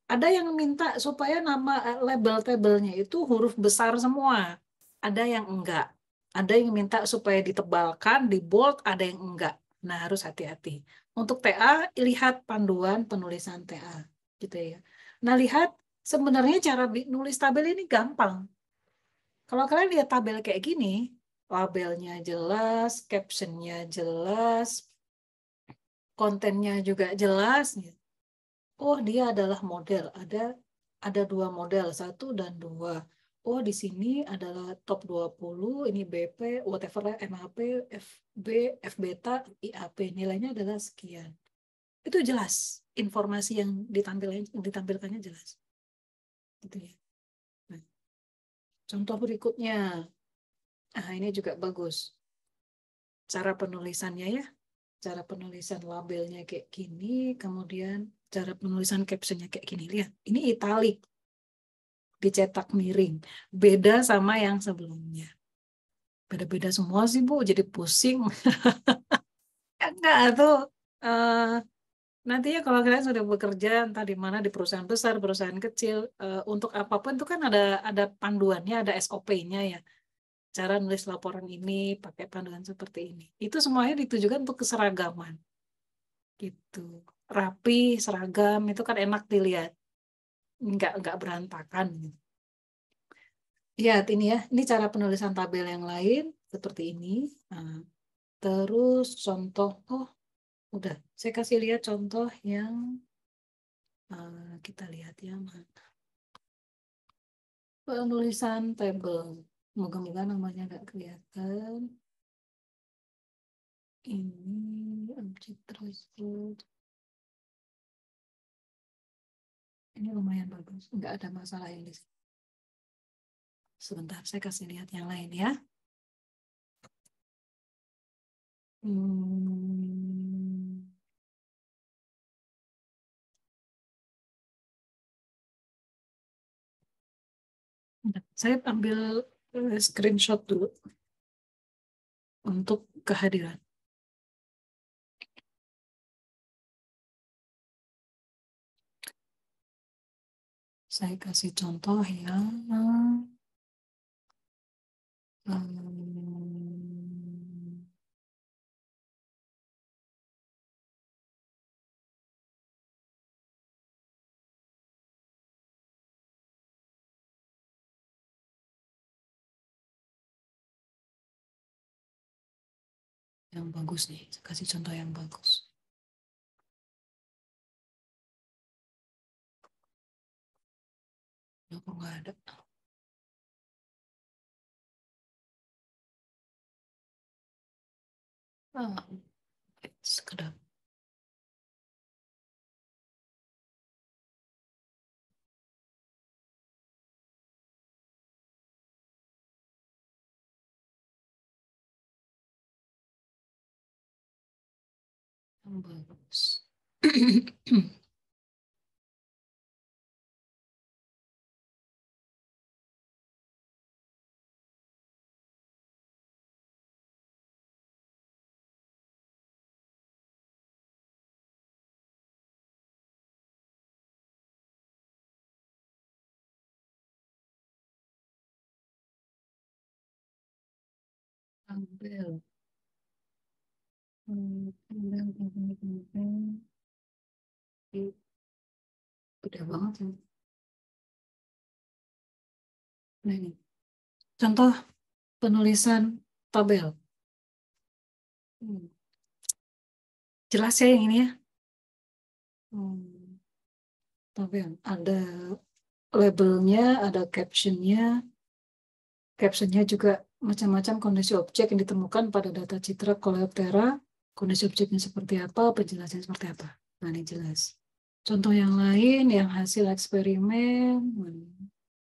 Ada yang minta supaya nama label tabelnya itu huruf besar semua. Ada yang enggak. Ada yang minta supaya ditebalkan, di bold, ada yang enggak. Nah, harus hati-hati. Untuk TA, lihat panduan penulisan TA. Gitu ya. Nah, lihat sebenarnya cara nulis tabel ini gampang. Kalau kalian lihat tabel kayak gini, labelnya jelas, captionnya jelas, kontennya juga jelas. Oh, dia adalah model. Ada dua model, 1 dan 2. Oh, di sini adalah top 20, ini BP, whatever, MHP, FB, F beta, IAP. Nilainya adalah sekian. Itu jelas. Informasi yang ditampilkannya jelas. Gitu ya. Nah, contoh berikutnya. Ini juga bagus. Cara penulisannya ya. Cara penulisan labelnya kayak gini, kemudian cara penulisan captionnya kayak gini. Lihat, ini italik. Dicetak miring. Beda sama yang sebelumnya. Beda-beda semua sih, Bu. Jadi pusing. Enggak, tuh. Nantinya kalau kalian sudah bekerja, entah di mana, di perusahaan besar, perusahaan kecil, untuk apapun itu kan ada panduannya, ada SOP-nya ya. Cara nulis laporan ini pakai panduan seperti ini. Itu semuanya ditujukan untuk keseragaman. Gitu. Rapi, seragam, itu kan enak dilihat. Enggak berantakan. Gitu. Lihat ini ya, ini cara penulisan tabel yang lain seperti ini. Nah, terus contoh, udah, saya kasih lihat contoh yang kita lihat ya mana. Penulisan tabel, moga-moga namanya nggak kelihatan. Ini objek threshold. Ini lumayan bagus, nggak ada masalah yang di sini. Sebentar, saya kasih lihat yang lain ya. Saya ambil screenshot dulu untuk kehadiran. Saya kasih contoh yang bagus nih. Saya kasih contoh yang bagus. Kok nggak ada? Sekedar. Yang bagus. Ambil. Udah banget ya. Nah, ini. Contoh penulisan tabel. Jelas ya yang ini ya. Tabel ada labelnya, ada captionnya. Captionnya juga macam-macam kondisi objek yang ditemukan pada data citra Coleoptera. Kondisi objeknya seperti apa, penjelasannya seperti apa. Nah, ini jelas. Contoh yang lain, yang hasil eksperimen.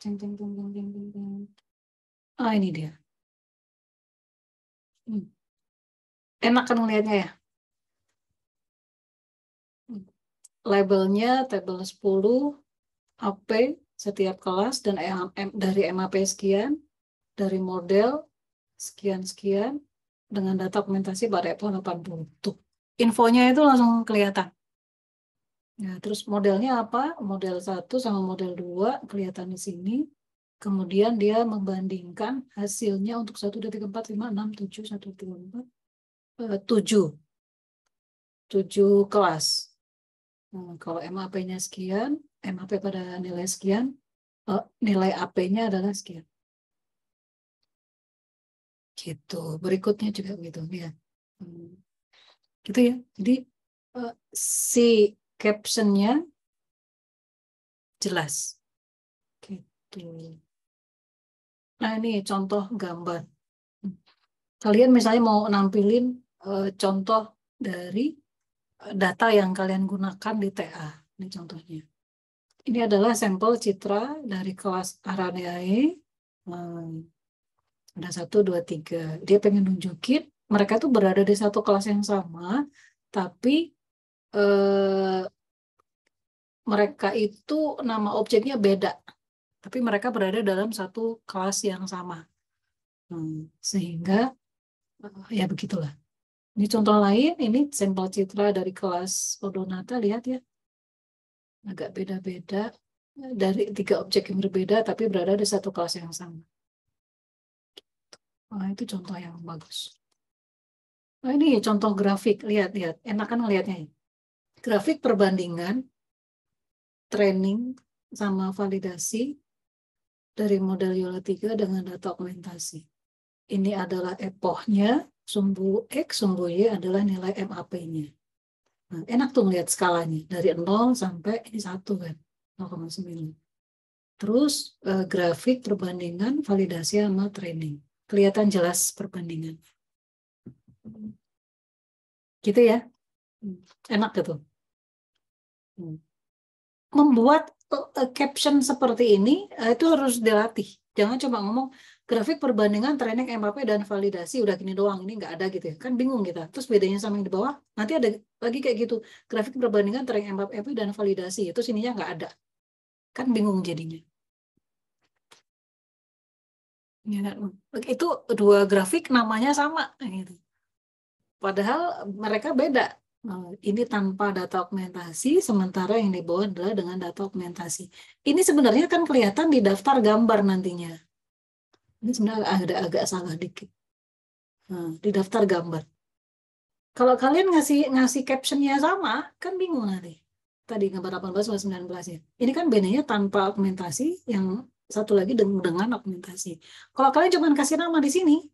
Ceng, ceng, ceng, ceng, ceng, ceng, ceng. Ini dia. Enak kan ngelihatnya ya? Labelnya tabel 10, AP, setiap kelas, dan dari MAP sekian, dari model, sekian-sekian, dengan data dokumentasi pada Apple 80. Tuh, infonya itu langsung kelihatan. Ya, terus modelnya apa? Model 1 sama model 2 kelihatan di sini. Kemudian dia membandingkan hasilnya untuk 1, 2, 3, 4, 5, 6, 7, 1, 2, 3, 4, 7 kelas. Kalau MAP-nya sekian, MAP pada nilai sekian, nilai AP-nya adalah sekian. Gitu. Berikutnya juga begitu. Lihat. Gitu ya. Jadi si captionnya jelas. Gitu. Nah, ini contoh gambar. Kalian misalnya mau nampilin contoh dari data yang kalian gunakan di TA. Ini contohnya. Ini adalah sampel citra dari kelas Araneae. Ada 1, 2, 3. Dia pengen nunjukin mereka tuh berada di satu kelas yang sama, tapi mereka itu nama objeknya beda. Tapi mereka berada dalam satu kelas yang sama. Sehingga ya begitulah. Ini contoh lain, ini sampel citra dari kelas Odonata, lihat ya. Agak beda-beda dari 3 objek yang berbeda tapi berada di satu kelas yang sama. Nah, itu contoh yang bagus. Nah, ini contoh grafik, lihat, enak kan ngelihatnya. Grafik perbandingan training sama validasi dari model Yola 3 dengan data augmentasi. Ini adalah epochnya, sumbu X, sumbu Y adalah nilai MAP-nya. Nah, enak tuh ngelihat skalanya, dari 0 sampai ini 1 kan, 0,9. Terus grafik perbandingan validasi sama training. Kelihatan jelas perbandingan. Gitu ya. Enak gitu. Membuat caption seperti ini itu harus dilatih. Jangan cuma ngomong grafik perbandingan training MAP dan validasi udah gini doang, ini nggak ada gitu ya. Kan bingung kita. Terus bedanya sama yang di bawah, nanti ada lagi kayak gitu. Grafik perbandingan training MAP dan validasi, itu sininya nggak ada. Kan bingung jadinya. Itu 2 grafik namanya sama gitu. Padahal mereka beda. Ini tanpa data augmentasi, sementara yang di bawah adalah dengan data augmentasi. Ini sebenarnya kan kelihatan di daftar gambar nantinya. Ini sebenarnya agak salah dikit. Di daftar gambar. Kalau kalian ngasih captionnya sama, kan bingung nanti. Tadi gambar 18 sama 19 ya. Ini kan bedanya tanpa augmentasi, yang satu lagi dengan augmentasi. Kalau kalian cuma kasih nama di sini,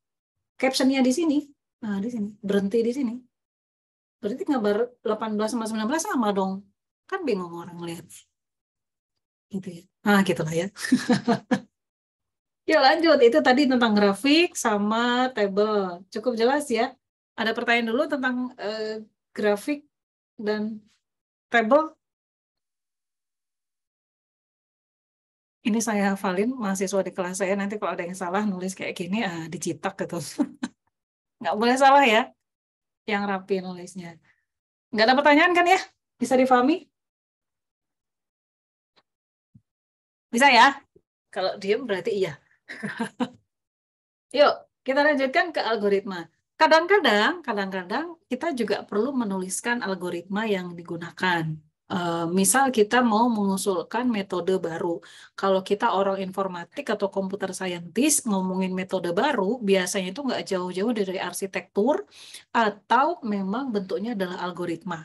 captionnya di sini, nah di sini, berhenti di sini. Berarti gambar 18 sama 19 sama dong. Kan bingung orang lihat. Gitu ya. Nah, gitulah ya. Yuk lanjut, itu tadi tentang grafik sama tabel. Cukup jelas ya. Ada pertanyaan dulu tentang grafik dan tabel? Ini saya hafalin mahasiswa di kelas saya, nanti kalau ada yang salah nulis kayak gini, dicitak gitu. Nggak boleh salah ya, yang rapi nulisnya. Nggak ada pertanyaan kan ya? Bisa difahami? Bisa ya? Kalau diem berarti iya. Yuk, kita lanjutkan ke algoritma. Kadang-kadang kita juga perlu menuliskan algoritma yang digunakan. Misal kita mau mengusulkan metode baru. Kalau kita orang informatik atau komputer scientist ngomongin metode baru, biasanya itu nggak jauh-jauh dari arsitektur atau memang bentuknya adalah algoritma.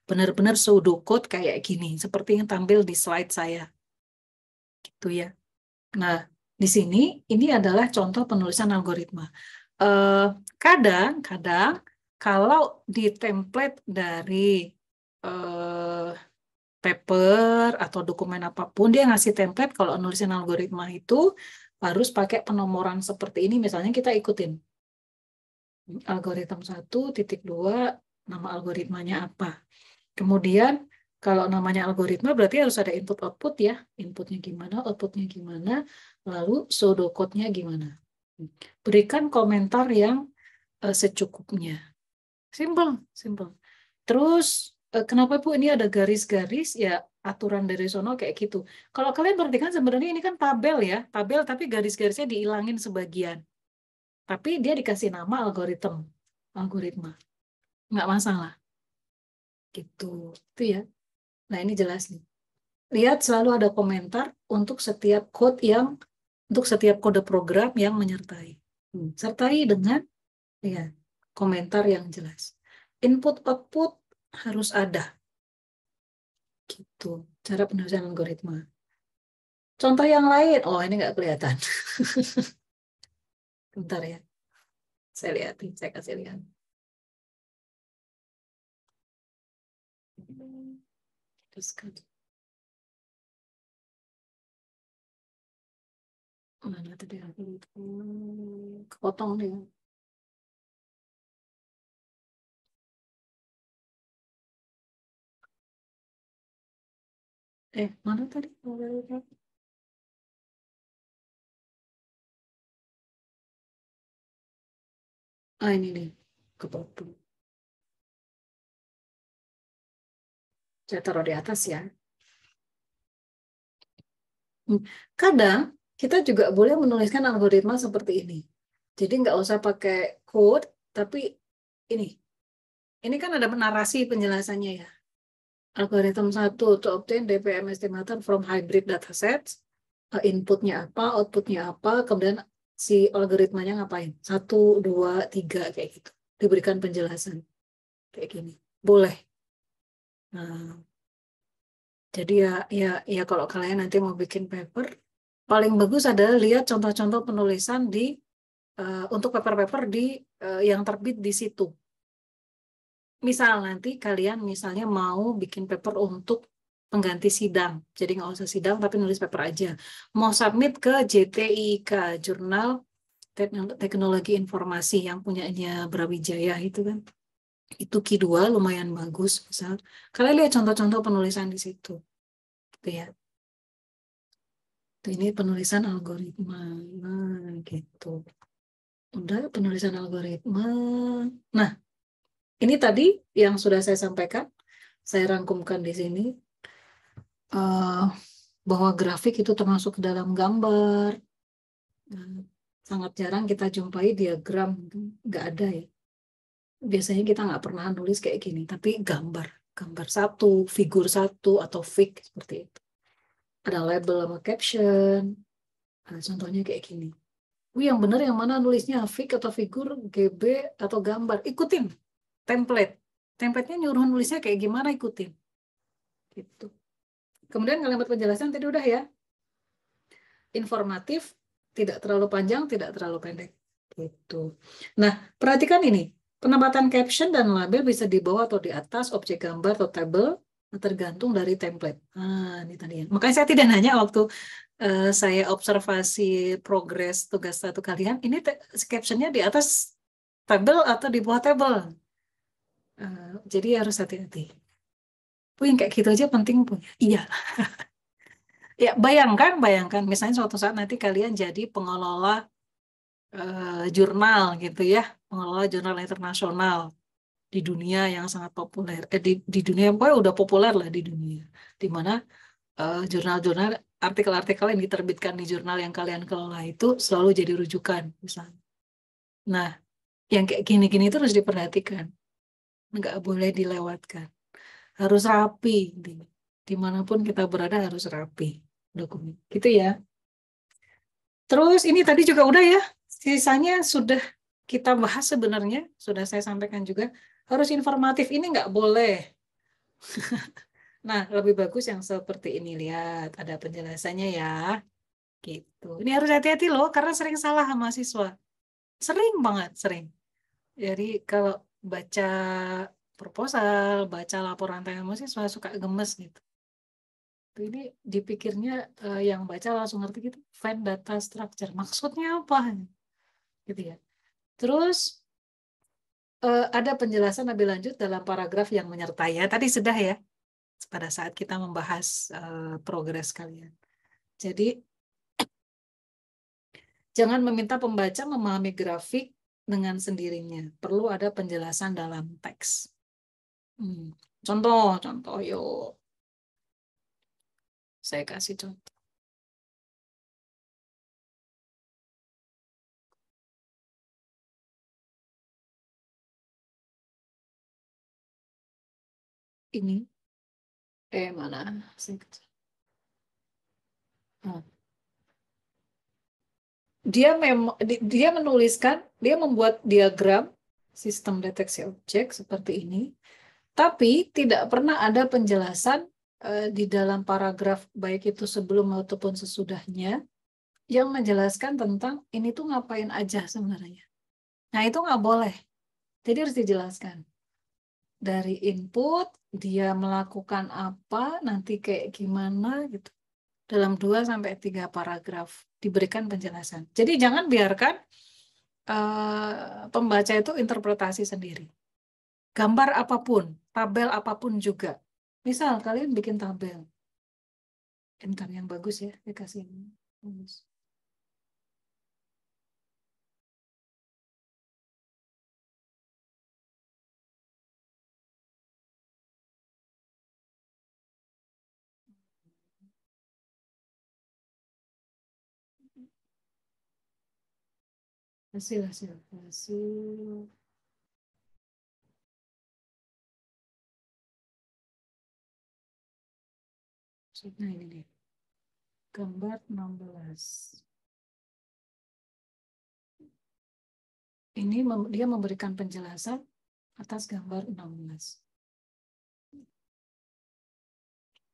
Benar-benar pseudocode kayak gini, seperti yang tampil di slide saya. Gitu ya. Nah, di sini ini adalah contoh penulisan algoritma. Kadang-kadang kalau di template dari paper atau dokumen apapun, dia ngasih template kalau nulisin algoritma itu harus pakai penomoran seperti ini. Misalnya kita ikutin algoritma 1.2, nama algoritmanya apa. Kemudian kalau namanya algoritma berarti harus ada input output ya. Inputnya gimana, outputnya gimana, lalu pseudocode-nya gimana. Berikan komentar yang secukupnya. Simple, simple. Terus kenapa Bu ini ada garis-garis? Ya aturan dari sono kayak gitu. Kalau kalian perhatikan sebenarnya ini kan tabel ya, tabel tapi garis-garisnya dihilangin sebagian. Tapi dia dikasih nama algoritma. Nggak masalah. Gitu. Itu ya. Nah, ini jelas nih. Lihat selalu ada komentar untuk setiap kode program yang menyertai. Sertai dengan ya, komentar yang jelas. Input output harus ada. Gitu. Cara penulisan algoritma. Contoh yang lain. Oh, ini nggak kelihatan. Bentar ya. Saya lihatin, saya kasih lihat. Terus kan. Mana tadi aku kepotong dia. Mana tadi? Ini nih, kepotong. Saya taruh di atas ya. Kadang kita juga boleh menuliskan algoritma seperti ini. Jadi nggak usah pakai code, tapi ini. Ini kan ada narasi penjelasannya ya. Algoritma 1 to obtain DPM estimator from hybrid datasets. Inputnya apa, outputnya apa, kemudian si algoritmanya ngapain. 1, 2, 3 kayak gitu. Diberikan penjelasan. Kayak gini. Boleh. Nah, jadi ya kalau kalian nanti mau bikin paper, paling bagus adalah lihat contoh-contoh penulisan untuk paper-paper yang terbit di situ. Misal nanti kalian misalnya mau bikin paper untuk pengganti sidang, jadi nggak usah sidang tapi nulis paper aja. Mau submit ke JTIK, Jurnal Teknologi Informasi yang punyanya Brawijaya itu kan. Itu Q2 lumayan bagus. Misal kalian lihat contoh-contoh penulisan di situ. Gitu ya. Ini penulisan algoritma. Nah, gitu. Udah penulisan algoritma. Nah, ini tadi yang sudah saya sampaikan. Saya rangkumkan di sini. Bahwa grafik itu termasuk ke dalam gambar. Sangat jarang kita jumpai diagram. Nggak ada ya. Biasanya kita nggak pernah nulis kayak gini. Tapi gambar. Gambar satu, figur satu, atau fig seperti itu. Ada label sama caption. Nah, contohnya kayak gini. Yang benar yang mana nulisnya, fig atau figur, GB atau gambar. Ikutin template. Template-nya nyuruh nulisnya kayak gimana, ikutin. Gitu. Kemudian kalimat penjelasan tadi udah ya. Informatif, tidak terlalu panjang, tidak terlalu pendek. Gitu. Nah, perhatikan ini. Penempatan caption dan label bisa di bawah atau di atas objek gambar atau tabel, tergantung dari template. Nah, ini tadi ya. Makanya saya tidak nanya waktu saya observasi progres tugas satu kalian, ini captionnya di atas tabel atau di bawah tabel. Jadi harus hati-hati. Yang kayak gitu aja penting punya. Iya. Ya, bayangkan, misalnya suatu saat nanti kalian jadi pengelola jurnal gitu ya, pengelola jurnal internasional di dunia yang sangat populer. Di dunia pokoknya udah populer lah di dunia. Di mana jurnal-jurnal, artikel-artikel yang diterbitkan di jurnal yang kalian kelola itu selalu jadi rujukan misalnya. Nah, yang kayak gini-gini itu harus diperhatikan. Nggak boleh dilewatkan. Harus rapi. Dimanapun kita berada harus rapi dokumen. Gitu ya. Terus ini tadi juga udah ya. Sisanya sudah kita bahas sebenarnya. Sudah saya sampaikan juga. Harus informatif. Ini nggak boleh. Nah, lebih bagus yang seperti ini. Lihat, ada penjelasannya ya. Gitu. Ini harus hati-hati loh, karena sering salah sama mahasiswa. Sering banget, sering. Jadi kalau baca proposal, baca laporan tanya mahasiswa suka gemes gitu. Gitu. Ini dipikirnya yang baca langsung ngerti gitu. Find data structure. Maksudnya apa? Gitu ya. Terus ada penjelasan lebih lanjut dalam paragraf yang menyertai ya. Tadi sudah ya pada saat kita membahas progres kalian. Jadi jangan meminta pembaca memahami grafik dengan sendirinya. Perlu ada penjelasan dalam teks. Contoh, yuk. Saya kasih contoh. Ini. Mana? Dia menuliskan, dia membuat diagram sistem deteksi objek seperti ini, tapi tidak pernah ada penjelasan di dalam paragraf baik itu sebelum ataupun sesudahnya yang menjelaskan tentang ini tuh ngapain aja sebenarnya. Nah itu nggak boleh. Jadi harus dijelaskan. Dari input, dia melakukan apa, nanti kayak gimana gitu. Dalam 2-3 paragraf diberikan penjelasan. Jadi jangan biarkan pembaca itu interpretasi sendiri. Gambar apapun, tabel apapun juga. Misal kalian bikin tabel. Bentar yang bagus ya, dikasih ini. Bagus. Hasil. Nah ini dia. Gambar 16. Ini dia memberikan penjelasan atas gambar 16.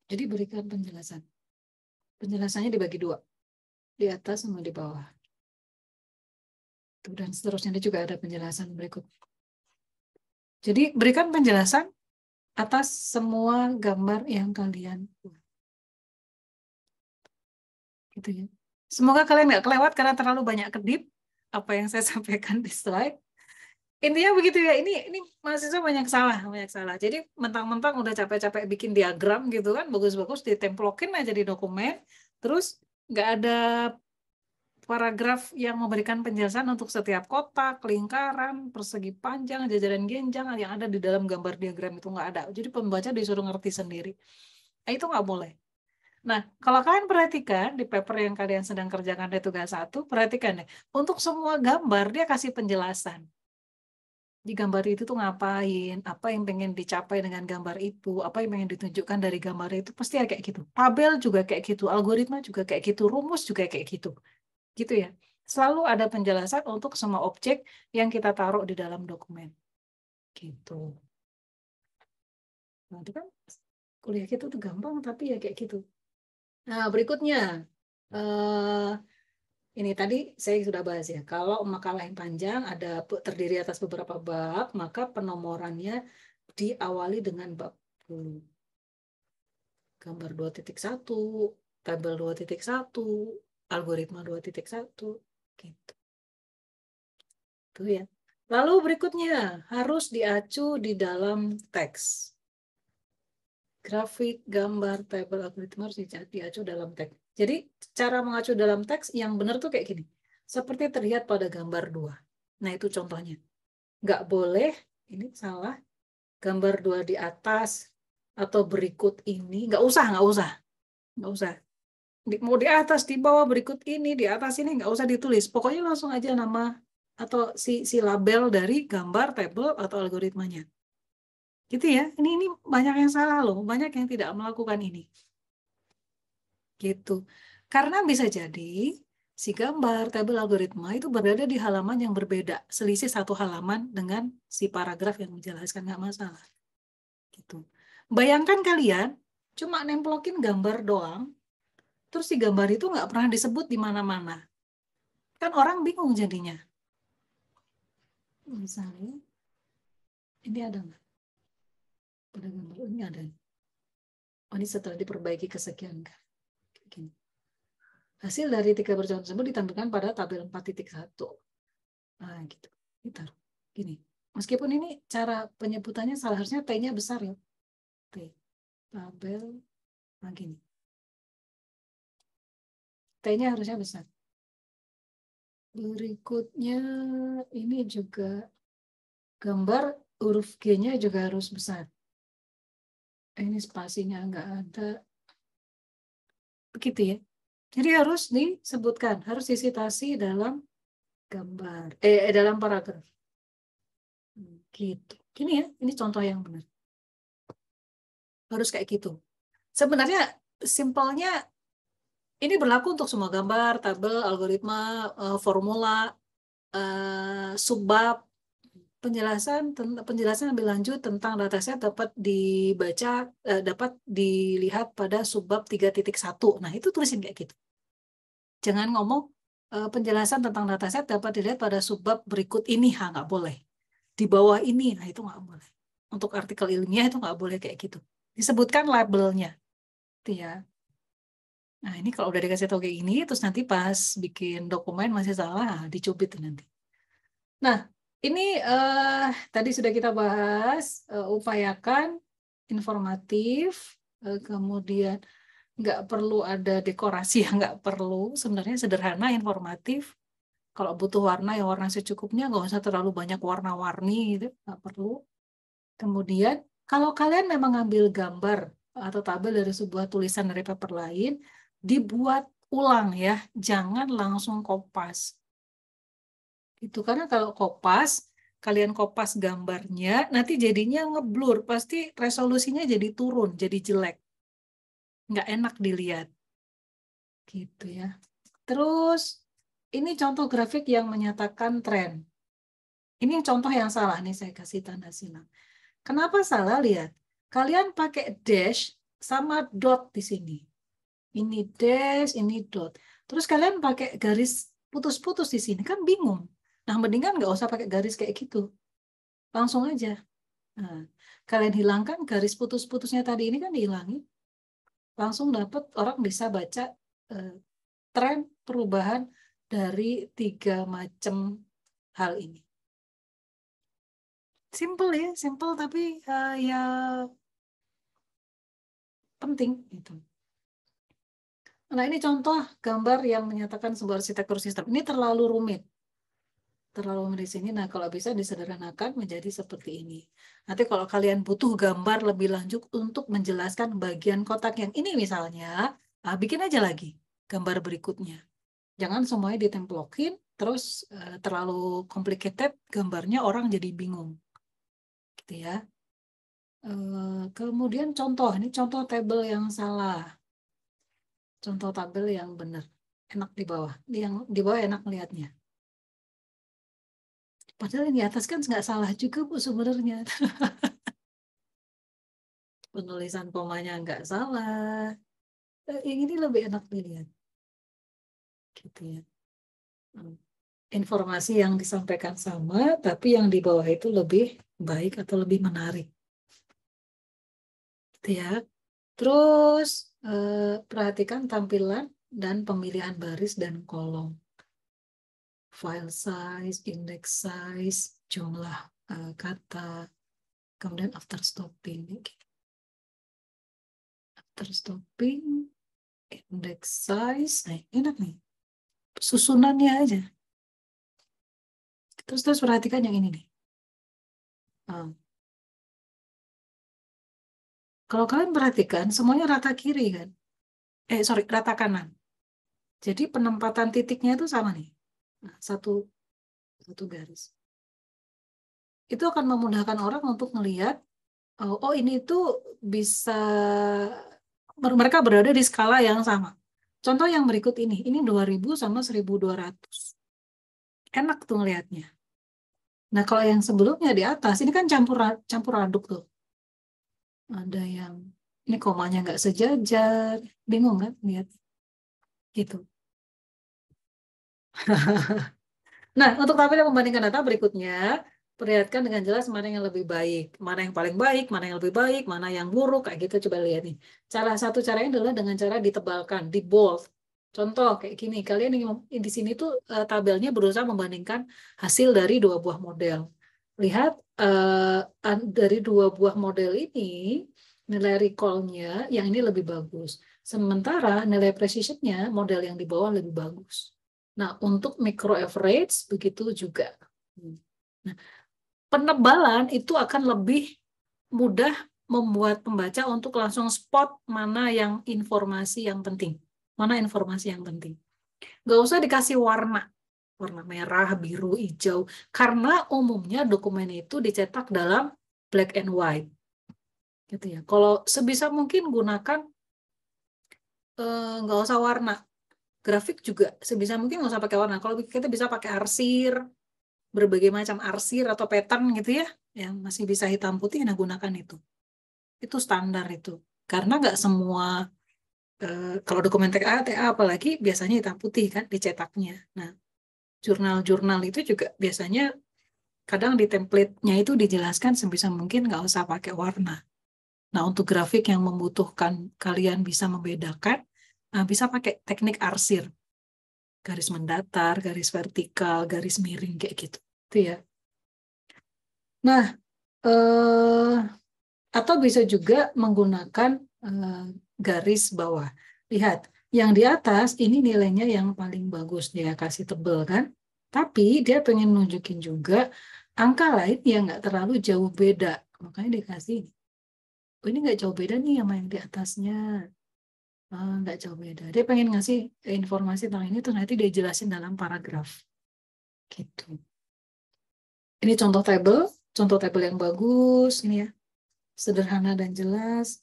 Jadi berikan penjelasan. Penjelasannya dibagi 2. Di atas sama di bawah. Dan seterusnya ini juga ada penjelasan berikut. Jadi berikan penjelasan atas semua gambar yang kalian buat. Gitu ya. Semoga kalian nggak kelewat karena terlalu banyak kedip apa yang saya sampaikan di slide. Intinya begitu ya. Ini mahasiswa banyak salah. Jadi mentang-mentang udah capek-capek bikin diagram gitu kan, bagus-bagus ditemplokin aja di dokumen, terus nggak ada paragraf yang memberikan penjelasan untuk setiap kotak, lingkaran, persegi panjang, jajaran genjang yang ada di dalam gambar diagram itu nggak ada. Jadi pembaca disuruh ngerti sendiri. Nah, itu nggak boleh. Nah, kalau kalian perhatikan di paper yang kalian sedang kerjakan di tugas 1, perhatikan deh. Untuk semua gambar dia kasih penjelasan. Di gambar itu tuh ngapain, apa yang pengen dicapai dengan gambar itu, apa yang pengen ditunjukkan dari gambar itu, pasti kayak gitu. Tabel juga kayak gitu, algoritma juga kayak gitu, rumus juga kayak gitu. Gitu ya. Selalu ada penjelasan untuk semua objek yang kita taruh di dalam dokumen. Gitu. Nah, itu kan kuliah kita tuh gampang, tapi ya kayak gitu. Nah, berikutnya. Ini tadi saya sudah bahas ya. Kalau makalah yang panjang ada terdiri atas beberapa bab, maka penomorannya diawali dengan bab 10. Gambar 2.1, tabel 2.1, algoritma 2.1, gitu. Itu ya. Lalu berikutnya harus diacu di dalam teks. Grafik, gambar, tabel, algoritma harus diacu dalam teks. Jadi cara mengacu dalam teks yang benar tuh kayak gini. Seperti terlihat pada gambar 2. Nah itu contohnya. Nggak boleh, ini salah, gambar 2 di atas atau berikut ini. Nggak usah. Mau di atas, di bawah, berikut ini, di atas ini, nggak usah ditulis. Pokoknya langsung aja nama atau si label dari gambar, tabel, atau algoritmanya. Gitu ya. Ini banyak yang salah loh. Banyak yang tidak melakukan ini. Gitu. Karena bisa jadi si gambar, tabel, algoritma itu berada di halaman yang berbeda. Selisih satu halaman dengan si paragraf yang menjelaskan, nggak masalah. Gitu. Bayangkan kalian cuma nemplokin gambar doang, terus si gambar itu nggak pernah disebut di mana-mana. Kan orang bingung jadinya. Misalnya, ini ada nggak? Pada gambar ini ada. Oh, ini setelah diperbaiki kesekian kan. Gini. Hasil dari 3 perhitungan tersebut ditampilkan pada tabel 4.1. Nah, gitu. Ditaruh. Gini. Meskipun ini cara penyebutannya salah, harusnya T-nya besar ya. T. Tabel. Nah, gini. T-nya harusnya besar. Berikutnya ini juga gambar huruf G-nya juga harus besar. Ini spasinya nggak ada. Begitu ya. Jadi harus disebutkan, harus disitasi dalam gambar, dalam paragraf. Gitu. Gini ya, ini contoh yang benar. Harus kayak gitu. Sebenarnya simpelnya ini berlaku untuk semua gambar, tabel, algoritma, formula, subbab. Penjelasan lebih lanjut tentang dataset dapat dibaca, dapat dilihat pada subbab 3.1. Nah, itu tulisin kayak gitu. Jangan ngomong penjelasan tentang dataset dapat dilihat pada subbab berikut ini, nggak boleh. Di bawah ini, nah itu nggak boleh. Untuk artikel ilmiah itu nggak boleh kayak gitu. Disebutkan labelnya, itu ya. Nah, ini kalau udah dikasih tahu kayak gini, terus nanti pas bikin dokumen masih salah, dicubit nanti. Nah, ini tadi sudah kita bahas, upayakan informatif, kemudian nggak perlu ada dekorasi yang nggak perlu, sebenarnya sederhana, informatif. Kalau butuh warna, ya warna secukupnya, nggak usah terlalu banyak warna-warni, gitu, nggak perlu. Kemudian, kalau kalian memang ngambil gambar atau tabel dari sebuah tulisan dari paper lain, dibuat ulang ya, jangan langsung kopas. Itu karena kalau kopas, kalian kopas gambarnya, nanti jadinya ngeblur, pasti resolusinya jadi turun, jadi jelek. Nggak enak dilihat. Gitu ya. Terus, ini contoh grafik yang menyatakan tren. Ini contoh yang salah nih, saya kasih tanda silang. Kenapa salah? Lihat. Kalian pakai dash sama dot di sini. Ini dash, ini dot. Terus kalian pakai garis putus-putus di sini, kan bingung. Nah, mendingan nggak usah pakai garis kayak gitu. Langsung aja. Nah, kalian hilangkan garis putus-putusnya tadi, ini kan dihilangin. Langsung dapat, orang bisa baca tren perubahan dari 3 macam hal ini. Simple ya, simple tapi ya penting gitu. Nah, ini contoh gambar yang menyatakan sebuah arsitektur sistem. Ini terlalu rumit. Terlalu di sini. Nah, kalau bisa disederhanakan menjadi seperti ini. Nanti kalau kalian butuh gambar lebih lanjut untuk menjelaskan bagian kotak yang ini misalnya, bikin aja lagi gambar berikutnya. Jangan semuanya ditemplokin, terus terlalu complicated, gambarnya orang jadi bingung. Gitu ya. Kemudian contoh, ini contoh tabel yang salah. Contoh tabel yang benar. Enak di bawah. Yang di bawah enak melihatnya. Padahal yang di atas kan nggak salah juga Bu sebenarnya. Penulisan komanya nggak salah. Yang ini lebih enak dilihat. Gitu ya. Informasi yang disampaikan sama, tapi yang di bawah itu lebih baik atau lebih menarik. Gitu ya. Terus perhatikan tampilan dan pemilihan baris dan kolom. File size, index size, jumlah kata, kemudian after stopping. After stopping, index size, nah enak nih. Susunannya aja. Terus perhatikan yang ini nih. Kalau kalian perhatikan, semuanya rata kiri kan? Rata kanan. Jadi penempatan titiknya itu sama nih. Nah, satu garis. Itu akan memudahkan orang untuk melihat, oh ini tuh bisa, mereka berada di skala yang sama. Contoh yang berikut ini 2000 sama 1200. Enak tuh ngelihatnya. Nah, kalau yang sebelumnya di atas, ini kan campur aduk tuh. Ada yang, ini komanya nggak sejajar, bingung kan lihat. Gitu. Nah, untuk tabel yang membandingkan data berikutnya, Perlihatkan dengan jelas mana yang lebih baik, mana yang paling baik, mana yang lebih baik, mana yang buruk, kayak gitu. Coba lihat nih. Satu caranya adalah dengan cara ditebalkan, di bold. Contoh kayak gini, kalian di sini tuh tabelnya berusaha membandingkan hasil dari dua buah model. Lihat dari dua buah model ini, nilai recall-nya yang ini lebih bagus. Sementara nilai precision-nya model yang di bawah lebih bagus. Nah, untuk micro average begitu juga. Nah, penebalan itu akan lebih mudah membuat pembaca untuk langsung spot mana yang informasi yang penting. Mana informasi yang penting. Nggak usah dikasih warna merah, biru, hijau. Karena umumnya dokumen itu dicetak dalam black and white. Gitu ya. Kalau sebisa mungkin gunakan nggak usah warna. Grafik juga sebisa mungkin nggak usah pakai warna. Kalau kita bisa pakai arsir, berbagai macam arsir atau pattern gitu ya, yang masih bisa hitam putih, nah gunakan itu. Itu standar itu. Karena nggak semua, kalau dokumen TA apalagi biasanya hitam putih kan dicetaknya. Nah, jurnal-jurnal itu juga biasanya kadang di template-nya itu dijelaskan sebisa mungkin nggak usah pakai warna. Nah, untuk grafik yang membutuhkan kalian bisa membedakan, bisa pakai teknik arsir. Garis mendatar, garis vertikal, garis miring, kayak gitu. Itu ya. Nah, atau bisa juga menggunakan garis bawah. Lihat, yang di atas ini nilainya yang paling bagus, dia kasih tebel kan. Tapi dia pengen nunjukin juga angka lain yang nggak terlalu jauh beda. Makanya dikasih, oh ini nggak jauh beda nih sama yang di atasnya. Nggak jauh beda. Dia pengen ngasih informasi tentang ini, terus nanti dia jelasin dalam paragraf. Gitu. Ini contoh tabel yang bagus, ini ya. Sederhana dan jelas.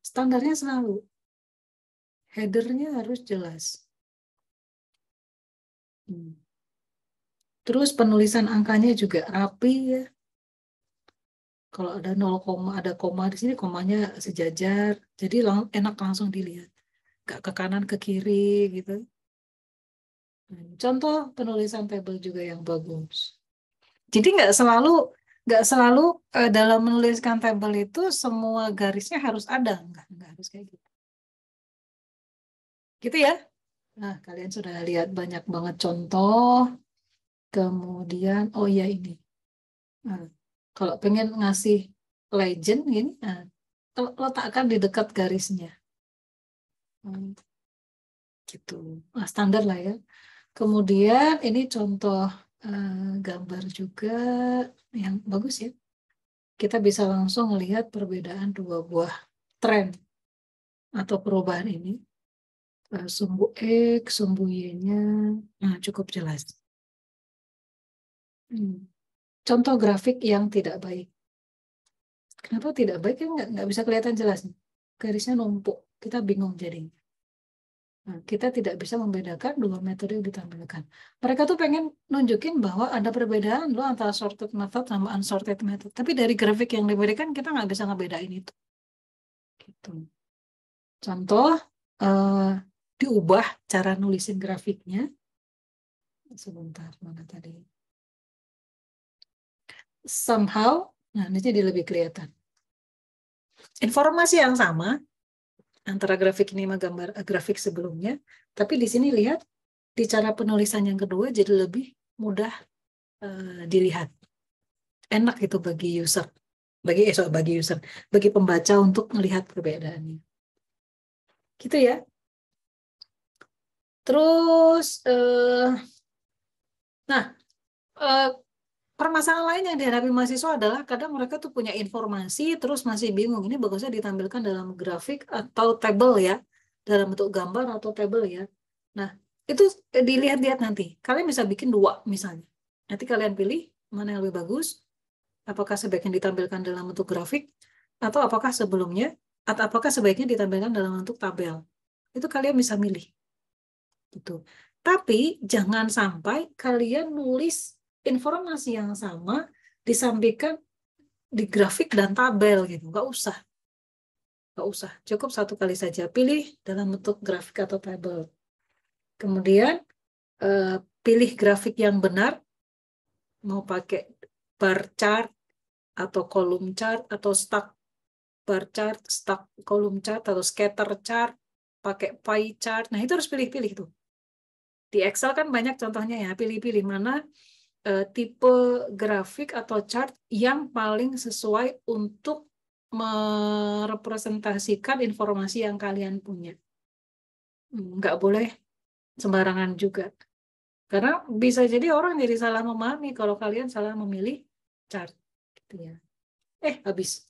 Standarnya selalu. Headernya harus jelas. Terus penulisan angkanya juga rapi ya. Kalau ada 0, ada koma di sini, komanya sejajar. Jadi enak langsung dilihat. Nggak ke kanan, ke kiri gitu. Contoh penulisan tabel juga yang bagus. Jadi nggak selalu dalam menuliskan tabel itu semua garisnya harus ada. Nggak harus kayak gitu. Gitu ya. Nah, kalian sudah lihat banyak banget contoh. Kemudian, oh ya ini. Nah, kalau pengen ngasih legend gini, nah, letakkan di dekat garisnya. Gitu. Nah, standar lah ya. Kemudian ini contoh gambar juga yang bagus ya. Kita bisa langsung melihat perbedaan dua buah tren atau perubahan ini. Sumbu X, sumbu Y-nya, nah cukup jelas. Contoh grafik yang tidak baik. Kenapa tidak baik? Kan nggak bisa kelihatan jelas. Garisnya numpuk. Kita bingung jadinya. Nah, kita tidak bisa membedakan dua metode yang ditampilkan. Mereka tuh pengen nunjukin bahwa ada perbedaan loh antara sorted method sama unsorted method. Tapi dari grafik yang diberikan kita nggak bisa ngebedain itu. Gitu. Contoh, diubah cara nulisin grafiknya. Sebentar, mana tadi? Somehow, nah ini jadi lebih kelihatan. Informasi yang sama antara grafik ini sama gambar grafik sebelumnya, tapi di sini lihat di cara penulisan yang kedua jadi lebih mudah dilihat. Enak itu bagi user, bagi pembaca untuk melihat perbedaannya. Gitu ya. Terus, permasalahan lain yang dihadapi mahasiswa adalah kadang mereka tuh punya informasi terus masih bingung ini bagusnya ditampilkan dalam grafik atau tabel ya, dalam bentuk gambar atau tabel ya. Nah, itu dilihat-lihat nanti. Kalian bisa bikin dua misalnya. Nanti kalian pilih mana yang lebih bagus. Apakah sebaiknya ditampilkan dalam bentuk grafik atau apakah sebaiknya ditampilkan dalam bentuk tabel. Itu kalian bisa milih. Gitu. Tapi jangan sampai kalian nulis informasi yang sama disampaikan di grafik dan tabel gitu, nggak usah, cukup satu kali saja pilih dalam bentuk grafik atau tabel. Kemudian pilih grafik yang benar mau pakai bar chart atau column chart atau stack bar chart, stack column chart atau scatter chart, pakai pie chart. Nah, itu harus pilih-pilih tuh. Di Excel kan banyak contohnya ya, pilih-pilih mana tipe grafik atau chart yang paling sesuai untuk merepresentasikan informasi yang kalian punya. Nggak boleh sembarangan juga. Karena bisa jadi orang jadi salah memahami kalau kalian salah memilih chart. Gitu ya. Habis.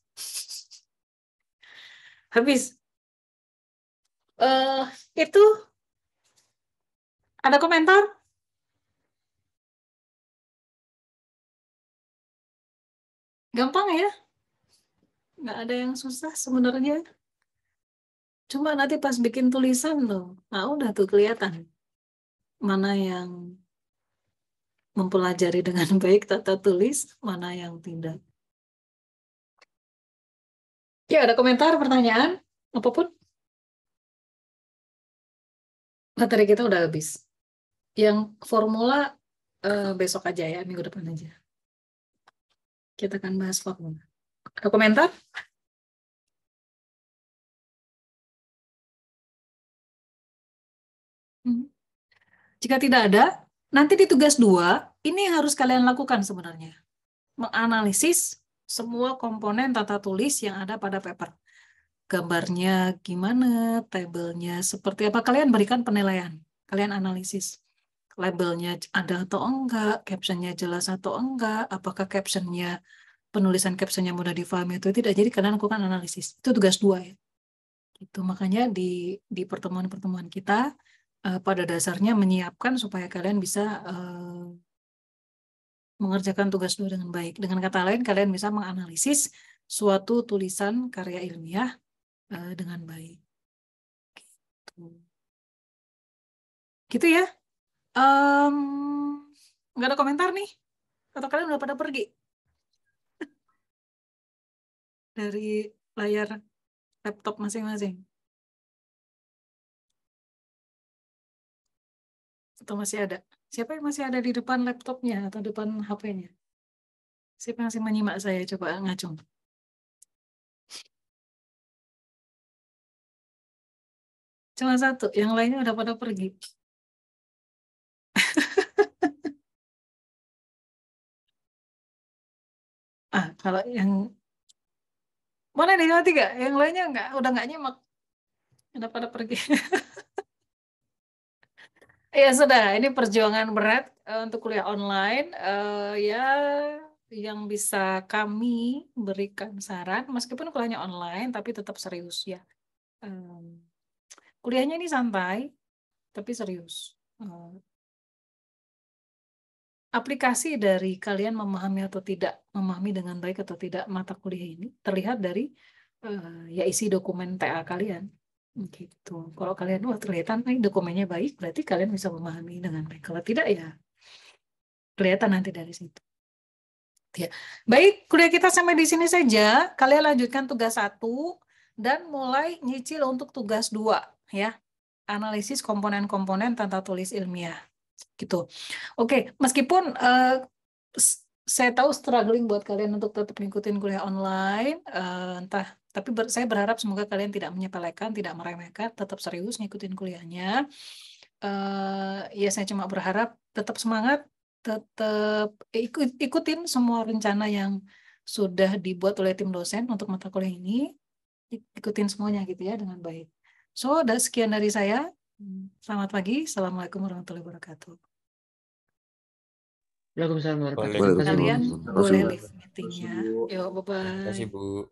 Habis. Itu ada komentar? Gampang ya? Nggak ada yang susah sebenarnya. Cuma nanti pas bikin tulisan loh, nah udah tuh kelihatan mana yang mempelajari dengan baik tata tulis, mana yang tidak. Ya, ada komentar, pertanyaan, apapun? Materi kita udah habis. Yang formula besok aja ya, minggu depan aja. Kita akan bahas formula. Ada komentar? Jika tidak ada, nanti di tugas 2, ini yang harus kalian lakukan sebenarnya. Menganalisis semua komponen tata tulis yang ada pada paper. Gambarnya gimana, tabelnya seperti apa, kalian berikan penilaian. Kalian analisis. Labelnya ada atau enggak, captionnya jelas atau enggak, apakah penulisan captionnya mudah difahami atau tidak. Jadi kalian lakukan analisis. Itu tugas 2 ya. Itu makanya di pertemuan-pertemuan kita pada dasarnya menyiapkan supaya kalian bisa mengerjakan tugas 2 dengan baik. Dengan kata lain, kalian bisa menganalisis suatu tulisan karya ilmiah dengan baik. Gitu ya. Nggak ada komentar nih? Atau kalian udah pada pergi? Dari layar laptop masing-masing? Atau masih ada? Siapa yang masih ada di depan laptopnya atau depan HP-nya? Siapa yang masih menyimak saya? Coba ngacung. Cuma satu, yang lainnya udah pada pergi. Kalau yang mana nih, yang 3? Yang lainnya udah nggak nyimak. Udah pada pergi. Ya sudah, ini perjuangan berat untuk kuliah online. Ya, yang bisa kami berikan saran, meskipun kuliahnya online, tapi tetap serius ya. Kuliahnya ini santai, tapi serius. Aplikasi dari kalian memahami atau tidak, memahami dengan baik atau tidak mata kuliah ini terlihat dari ya isi dokumen TA kalian. Gitu. Kalau kalian kelihatan dokumennya baik, berarti kalian bisa memahami dengan baik. Kalau tidak ya kelihatan nanti dari situ. Ya. Baik, kuliah kita sampai di sini saja. Kalian lanjutkan tugas 1 dan mulai nyicil untuk tugas 2 ya. Analisis komponen-komponen tata tulis ilmiah. Gitu. Oke, meskipun saya tahu struggling buat kalian untuk tetap ngikutin kuliah online, tapi saya berharap semoga kalian tidak menyepelekan, tidak meremehkan, tetap serius ngikutin kuliahnya. Ya saya cuma berharap tetap semangat, tetap ikutin semua rencana yang sudah dibuat oleh tim dosen untuk mata kuliah ini, ikutin semuanya gitu ya dengan baik. So, sekian dari saya. Selamat pagi. Assalamualaikum warahmatullahi wabarakatuh. Waalaikumsalam warahmatullahi wabarakatuh. Kalian boleh leave meetingnya. Yuk, bye-bye. Terima kasih, Bu.